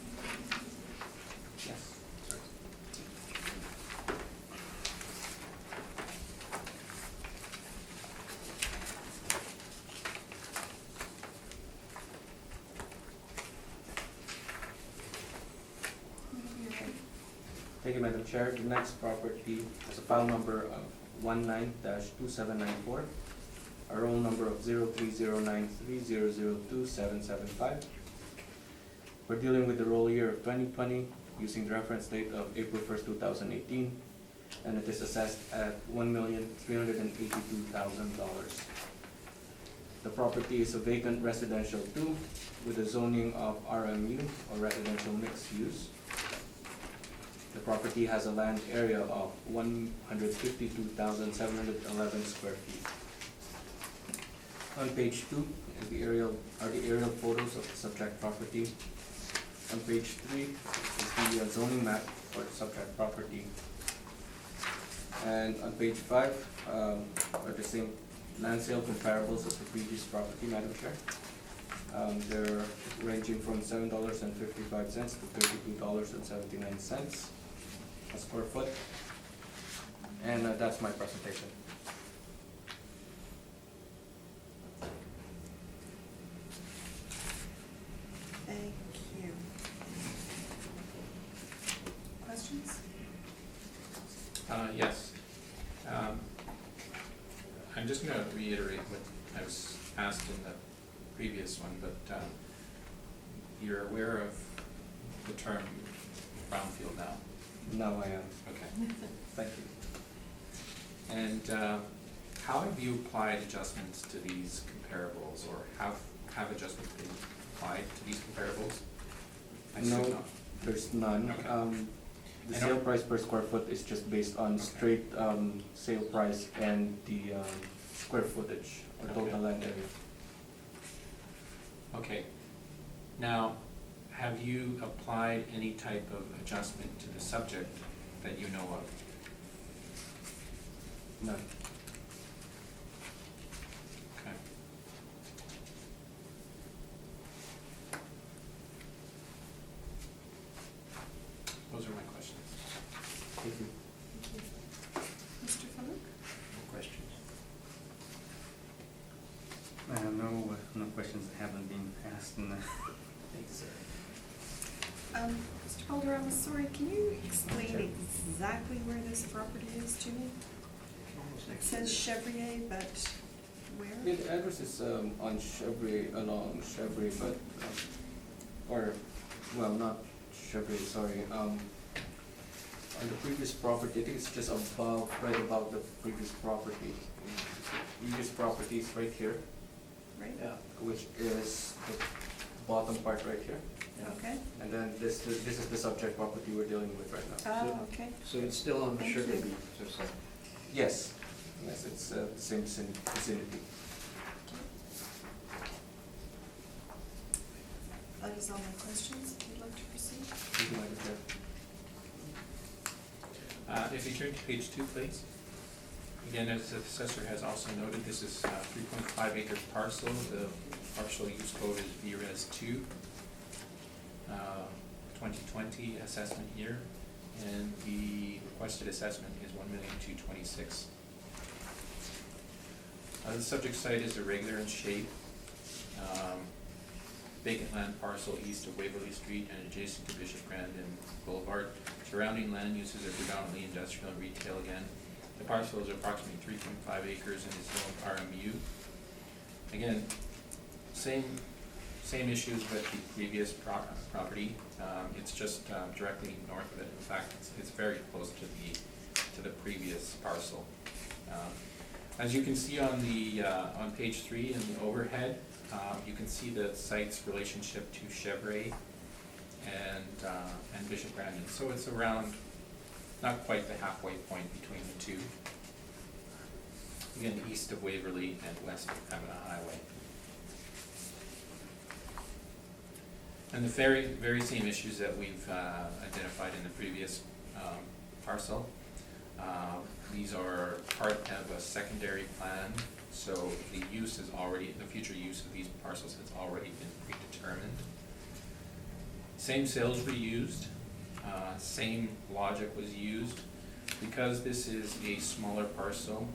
Yes. Sorry. You're right. Thank you, Madam Chair. The next property has a file number of 19-2794, a roll number of 030930027775. We're dealing with the roll year of 2020 using the reference date of April 1st, 2018, and it is assessed at $1,382,000. The property is a vacant residential 2 with a zoning of RMU, or residential mixed use. The property has a land area of 152,711 square feet. On page 2 is the aerial photos of the subject property. On page 3 is the zoning map for the subject property. And on page 5 are the same land sale comparables of the previous property, Madam Chair. They're ranging from $7.55 to $32.79 a square foot. And that's my presentation. Thank you. Questions? Yes. I'm just gonna reiterate what I was asked in the previous one, but you're aware of the term brownfield now? Now I am. Okay. Thank you. And how have you applied adjustments to these comparables, or have adjustments been applied to these comparables? I assume No, not. there's none. Okay. The I sale know- price per square foot is just based on straight sale price and the square footage or total Okay. land area. Okay. Now, have you applied any type of adjustment to the subject that you know of? None. Okay. Those are my questions. Thank you. Mr. Fenwick? No questions? No questions that haven't been asked in the. Thanks, sir. Mr. Calderon, sorry, can you explain exactly where this property is to me? It says Chevrier, but where? Yeah, the address is on Chevrier, along Chevrier, but, or, well, not Chevrier, sorry. On the previous property, I think it's just above, right above the previous property. Previous property is right here, Right? Yeah. which is the bottom part right here. Okay. And then this is the subject property we're dealing with right now. Oh, okay. So it's still on the Thank sugar you. beet, just like. Yes, yes, it's the same vicinity. That is all my questions, if you'd like to proceed. Thank you, Madam Chair. If you turn to page 2, please. Again, as the assessor has also noted, this is a 3.5 acre parcel. The partial use code is VRES 2, 2020 assessment year, and the requested assessment is $1,226,000. The subject site is irregular in shape. vacant land parcel east of Waverly Street and adjacent to Bishop Brandon Boulevard. Surrounding land uses are predominantly industrial and retail again. The parcel is approximately 3.5 acres and is zoned RMU. Again, same issues with the previous property. It's just directly north of it. In fact, it's very close to the previous parcel. As you can see on the on page 3 in the overhead, you can see the site's relationship to Chevrolet and Bishop Brandon. So it's around, not quite the halfway point between the two. Again, east of Waverly and west of Pembina Highway. And the very same issues that we've identified in the previous parcel. These are part of a secondary plan, so the future use of these parcels has already been predetermined. Same sales were used, same logic was used. Because this is a smaller parcel,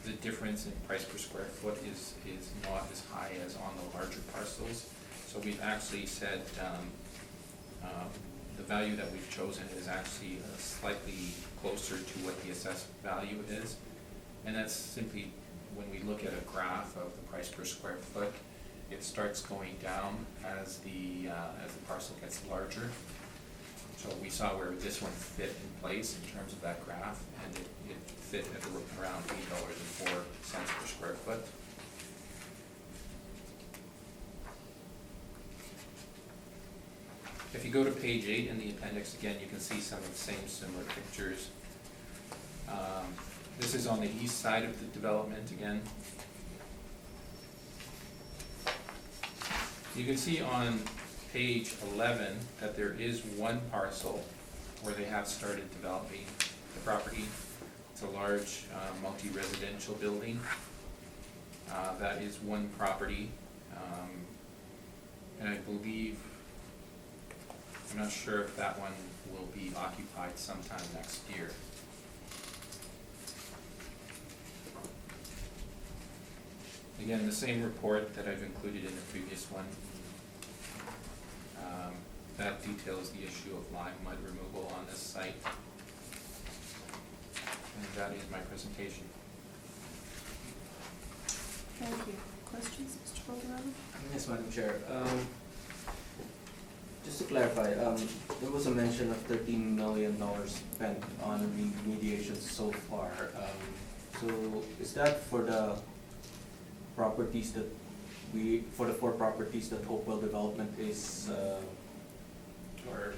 the difference in price per square foot is not as high as on the larger parcels. So we've actually said the value that we've chosen is actually slightly closer to what the assessed value is. And that's simply when we look at a graph of the price per square foot, it starts going down as the parcel gets larger. So we saw where this one fit in place in terms of that graph, and it fit at around $8.04 per square foot. If you go to page 8 in the appendix, again, you can see some of the same similar pictures. This is on the east side of the development again. You can see on page 11 that there is one parcel where they have started developing the property. It's a large multi-residential building. That is one property. And I believe, I'm not sure if that one will be occupied sometime next year. Again, the same report that I've included in the previous one. That details the issue of lime mud removal on this site. And that is my presentation. Thank you. Questions, Mr. Boldorado? Yes, Madam Chair. Just to clarify, there was a mention of $13 million spent on remediation so far. So is that for the properties for the 4 properties that Hopewell Development is, or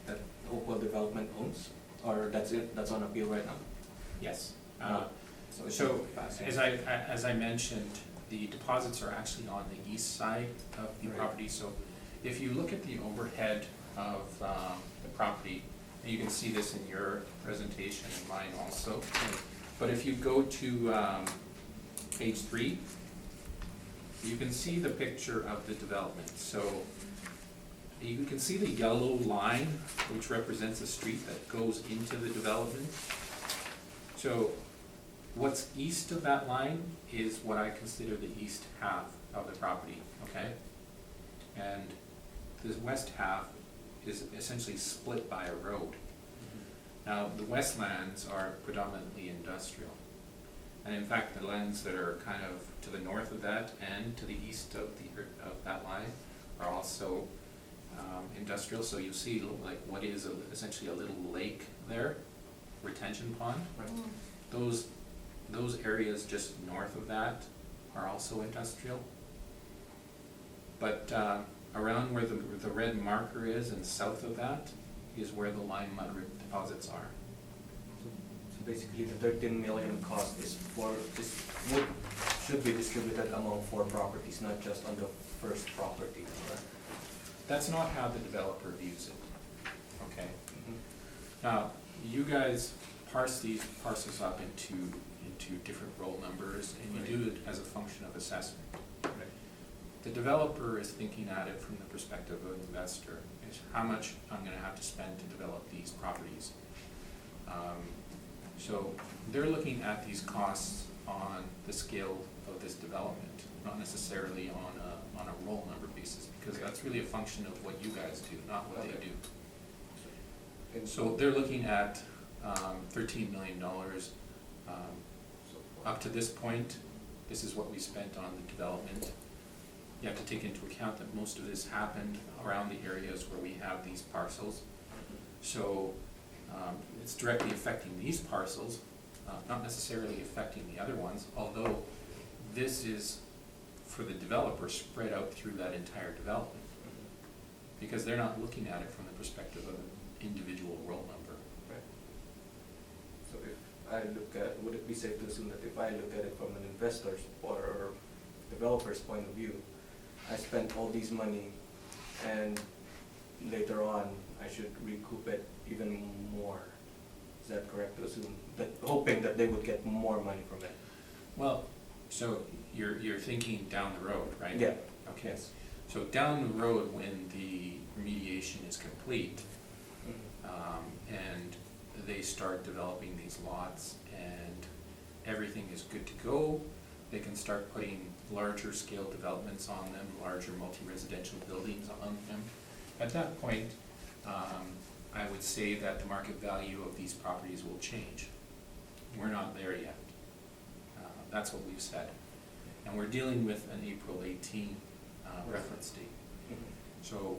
that Hopewell Development owns? Or that's on appeal right now? Yes. It's So passing. as I mentioned, the deposits are actually on the east side of the Right. property. So if you look at the overhead of the property, and you can see this in your presentation and mine also. But if you go to page 3, you can see the picture of the development. So you can see the yellow line, which represents a street that goes into the development. So what's east of that line is what I consider the east half of the property, okay? And the west half is essentially split by a road. Now, the west lands are predominantly industrial. And in fact, the lands that are kind of to the north of that and to the east of that line are also industrial. So you see like what is essentially a little lake there, retention pond. Right. Those areas just north of that are also industrial. But around where the red marker is and south of that is where the lime mud deposits are. So basically, the $13 million cost is should be distributed among 4 properties, not just on the first property, correct? That's not how the developer views it, okay? Mm-hmm. Now, you guys parse these parcels up into different roll numbers, and you do it as a function of assessment. Right. The developer is thinking at it from the perspective of an investor, is how much I'm gonna have to spend to develop these properties. So they're looking at these costs on the scale of this development, not necessarily on a roll number basis, because that's really a function of what you guys do, not what they do. And So they're looking at $13 million. Up to this point, this is what we spent on the development. You have to take into account that most of this happened around the areas where we have these parcels. So it's directly affecting these parcels, not necessarily affecting the other ones, although this is, for the developer, spread out through that entire development. Because they're not looking at it from the perspective of an individual roll number. Right. So if I look at, would it be safe to assume that if I look at it from an investor's or developer's point of view, I spent all these money and later on I should recoup it even more? Is that correct to assume? That, hoping that they would get more money from it? Well, so you're thinking down the road, right? Yeah. Okay. Yes. So down the road, when the remediation is complete, and they start developing these lots and everything is good to go, they can start putting larger scale developments on them, larger multi-residential buildings on them. At that point, I would say that the market value of these properties will change. We're not there yet. That's what we've said. And we're dealing with an April 18 reference date. So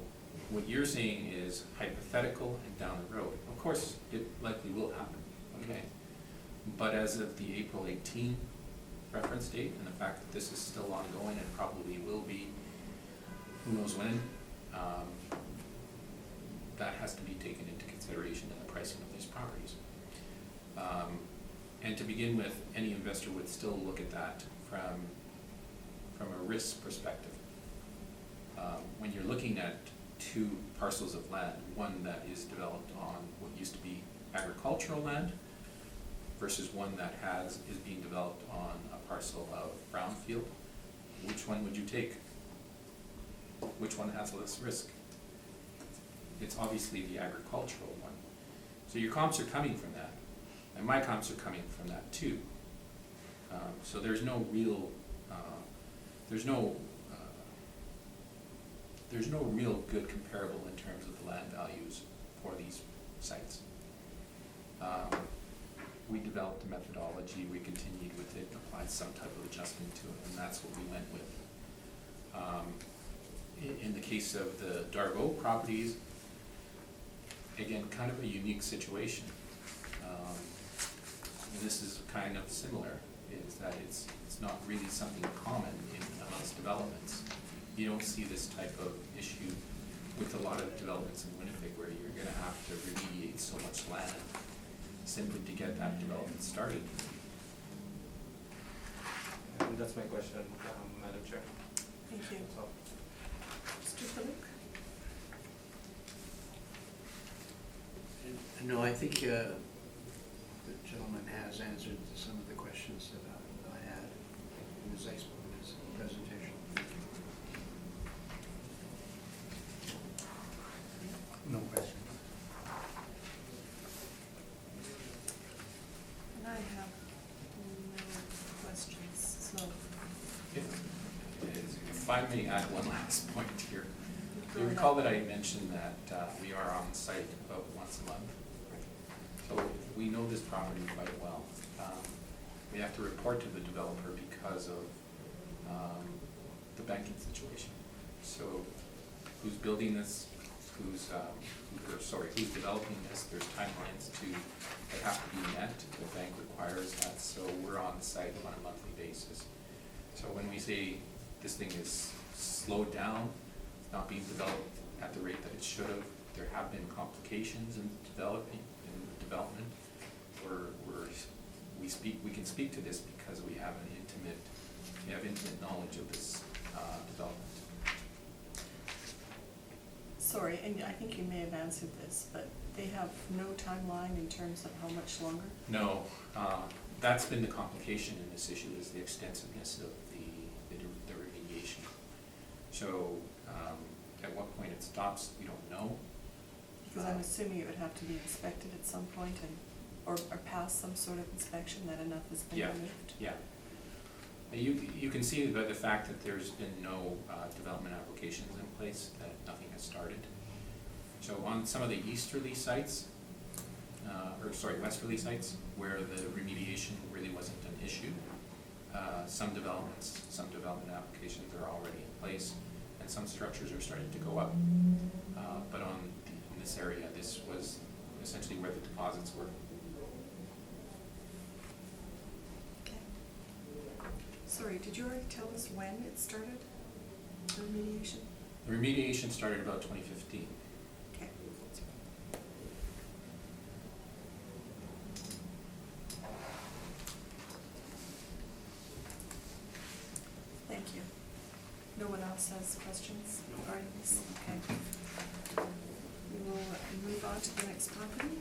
what you're saying is hypothetical and down the road. Of course, it likely will happen, okay? But as of the April 18 reference date, and the fact that this is still ongoing and probably will be, who knows when, that has to be taken into consideration in the pricing of these properties. And to begin with, any investor would still look at that from a risk perspective. When you're looking at two parcels of land, one that is developed on what used to be agricultural land versus one that is being developed on a parcel of brownfield, which one would you take? Which one has less risk? It's obviously the agricultural one. So your comps are coming from that, and my comps are coming from that too. So there's no real, there's no good comparable in terms of the land values for these sites. We developed a methodology, we continued with it, applied some type of adjustment to it, and that's what we went with. In the case of the Darbo properties, again, kind of a unique situation. And this is kind of similar, is that it's not really something common amongst developments. You don't see this type of issue with a lot of developments in Winnipeg where you're going to have to remediate so much land simply to get that development started. And that's my question, Madam Chair. Thank you. That's all. Mr. Philip? No, I think the gentleman has answered some of the questions that I had in his presentation. No question. And I have no questions, so. If I may add one last point here. You recall that I mentioned that we are on site about once a month. So we know this property quite well. We have to report to the developer because of the banking situation. So who's building this, who's developing this, there's timelines that have to be met, the bank requires that, so we're on the site on a monthly basis. So when we say this thing is slowed down, not being developed at the rate that it should have, there have been complications in development. We can speak to this because we have intimate knowledge of this development. Sorry, and I think you may have answered this, but they have no timeline in terms of how much longer? No, that's been the complication in this issue, is the extensiveness of the remediation. So at what point it stops, we don't know. Because I'm assuming it would have to be inspected at some point or pass some sort of inspection that enough has been removed. Yeah, You can see by the fact that there's been no development applications in place, that nothing has started. So on some of the easterly sites, westerly sites, where the remediation really wasn't an issue, some development applications are already in place, and some structures are starting to go up. But in this area, this was essentially where the deposits were. Okay. Sorry, did you already tell us when it started, the remediation? The remediation started about 2015. Okay. Thank you. No one else has questions regarding this? Okay. We will move on to the next property.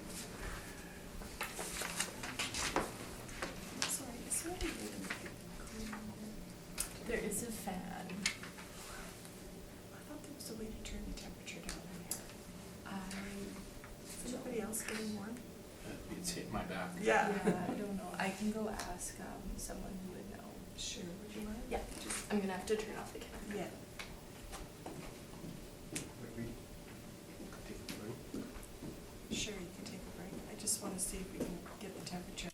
Sorry, is there any way to make it clear? There is a fan. I thought there was a way to turn the temperature down in here. Is anybody else getting warm? It's hit my back. Yeah, I don't know. I can go ask someone who would know. Sure, would you mind? Yeah, just, I'm gonna have to turn off the camera. Yeah. Sure, you can take a break. I just want to see if we can get the temperature.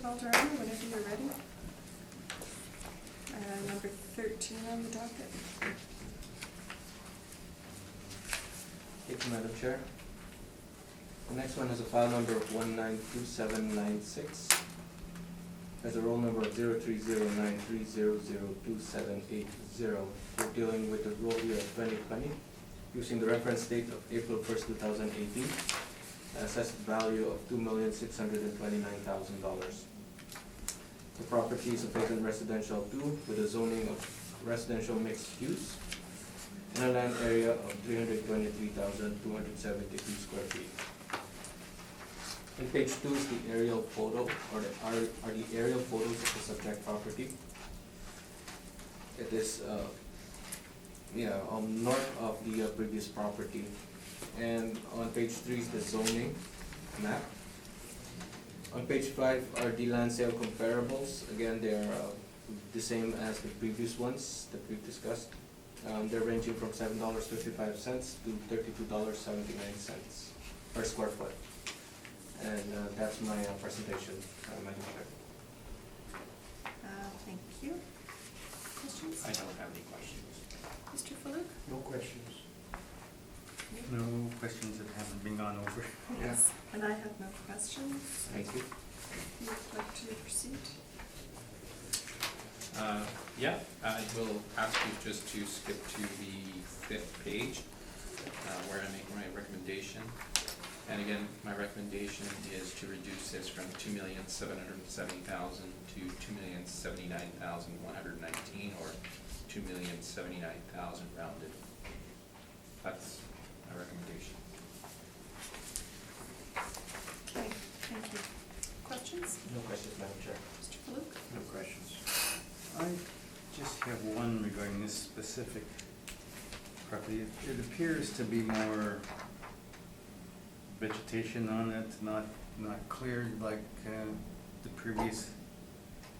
Valderrama, whenever you're ready. Number 13 on the docket. Thank you, Madam Chair. The next one is a file number of 192796. Has a roll number of 0309300278. We're dealing with the roll year of 2020, using the reference date of April 1st, 2018. Assessed value of $2,629,000. The property is a vacant residential 2 with a zoning of residential mixed use in a land area of 323,272 square feet. On page 2 is the aerial photo, or are the aerial photos of the subject property. It is north of the previous property. And on page 3 is the zoning map. On page 5 are the land sale comparables. Again, they are the same as the previous ones that we've discussed. They're ranging from $7.55 to $32.79 per square foot. And that's my presentation, Madam Chair. Thank you. Questions? I don't have any questions. Mr. Faluk? No questions. No questions that haven't been gone over. Yes, and I have no questions. Thank you. Would you like to proceed? Yeah, I will ask you just to skip to the 5th page, where I make my recommendation. And again, my recommendation is to reduce this from $2,770,000 to $2,079,119, or $2,079,000 rounded. That's my recommendation. Okay, thank you. Questions? No questions, Madam Chair. Mr. Faluk? No questions. I just have one regarding this specific property. It appears to be more vegetation on it, not cleared like the previous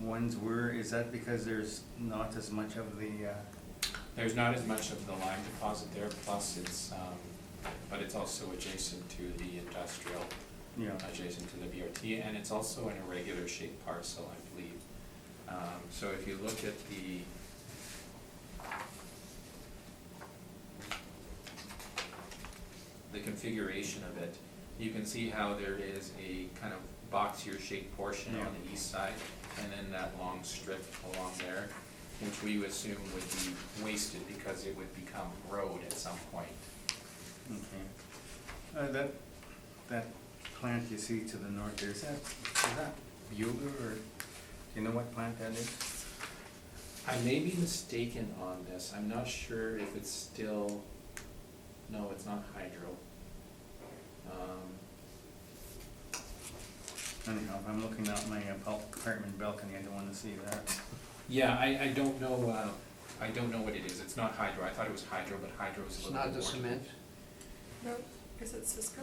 ones were. Is that because there's not as much of the There's not as much of the lime deposit there, plus it's, but it's also adjacent to the industrial, adjacent to the BRT, and it's also an irregular shaped parcel, I believe. So if you look at the configuration of it, you can see how there is a kind of boxier shaped portion on the east side, and then that long strip along there, which we assume would be wasted because it would become road at some point. Okay. That plant you see to the north there, is that Beaver, or do you know what plant that is? I may be mistaken on this. I'm not sure if it's still, no, it's not hydro. Anyhow, if I'm looking out my apartment balcony, I don't want to see that. Yeah, I don't know what it is. It's not hydro. I thought it was hydro, but hydro is a It's little not bit the more. cement? No, is it Cisco?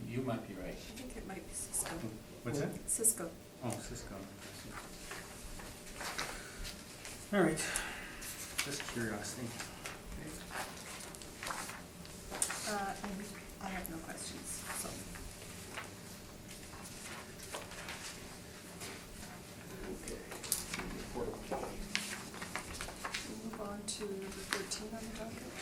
You might be right. I think it might be Cisco. What's that? Cisco. Oh, Cisco. All right, just curiosity. And I have no questions, so. We'll move on to number 13 on the docket.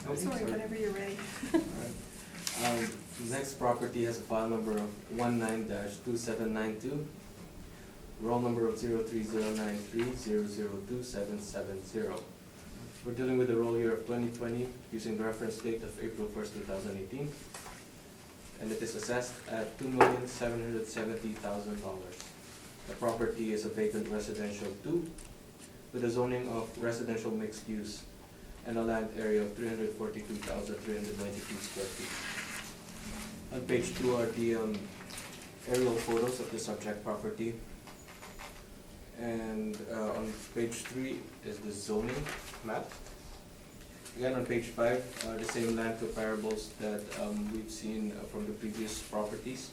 I'm sorry, whenever you're ready. The next property has a file number of 19-2792, roll number of 030930027770. We're dealing with the roll year of 2020, using the reference date of April 1st, 2018, and it is assessed at $2,770,000. The property is a vacant residential 2 with a zoning of residential mixed use and a land area of 342,392 square feet. On page 2 are the aerial photos of the subject property. And on page 3 is the zoning map. Again, on page 5, the same land comparables that we've seen from the previous properties.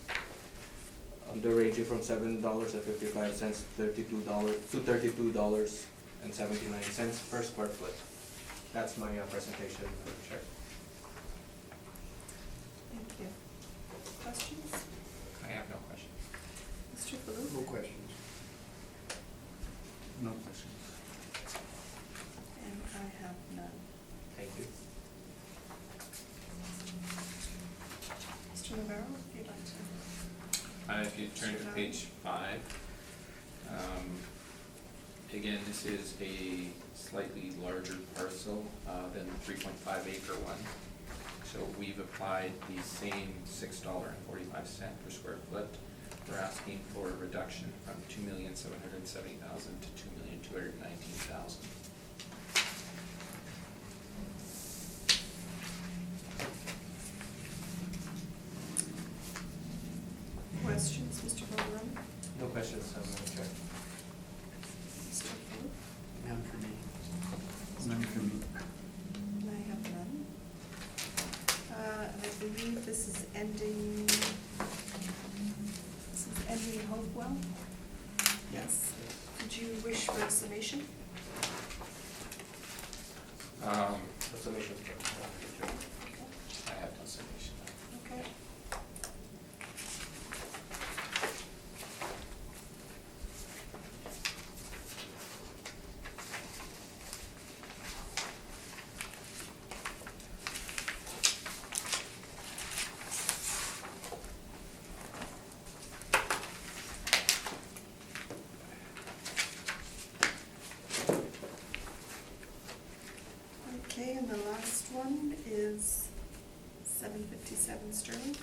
They're ranging from $7.55 to $32.79 per square foot. That's my presentation, Madam Chair. Thank you. Questions? I have no questions. Mr. Fallu? No questions. No questions. And I have none. Thank you. Mr. Navarro, if you'd like to. If you turn to page 5, again, this is a slightly larger parcel than the 3.5 acre one. So we've applied the same $6.45 per square foot. We're asking for a reduction from $2,770,000 to $2,219,000. Questions, Mr. Boardroom? No questions, Madam Chair. Mr. Fallu? None for me. None for me. And I have none. I believe this is ending Hopewell? Yes. Did you wish for a summation? Summation. I have no summation. Okay. Okay, and the last one is 757 Sterling.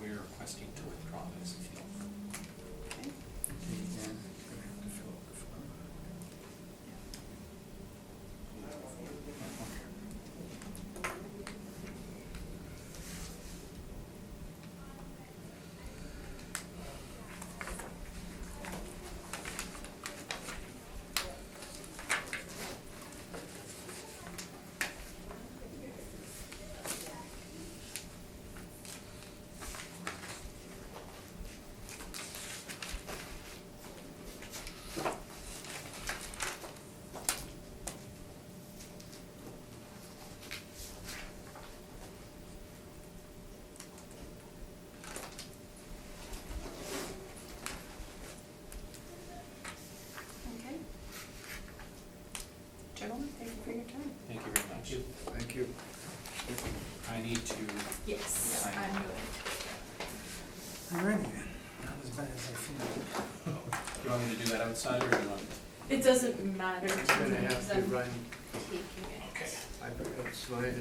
We're requesting to withdraw this if you Okay. Okay, and gonna have to fill out the form. Okay. Gentlemen, thank you for your time. Thank you very much. Thank you. I need to Yes, sign. I'm good. Alrighty then, not as bad as I feel. You want me to do that outside or do you want? It doesn't matter I'm to gonna me have because to I'm run, taking it. Okay. I've got slide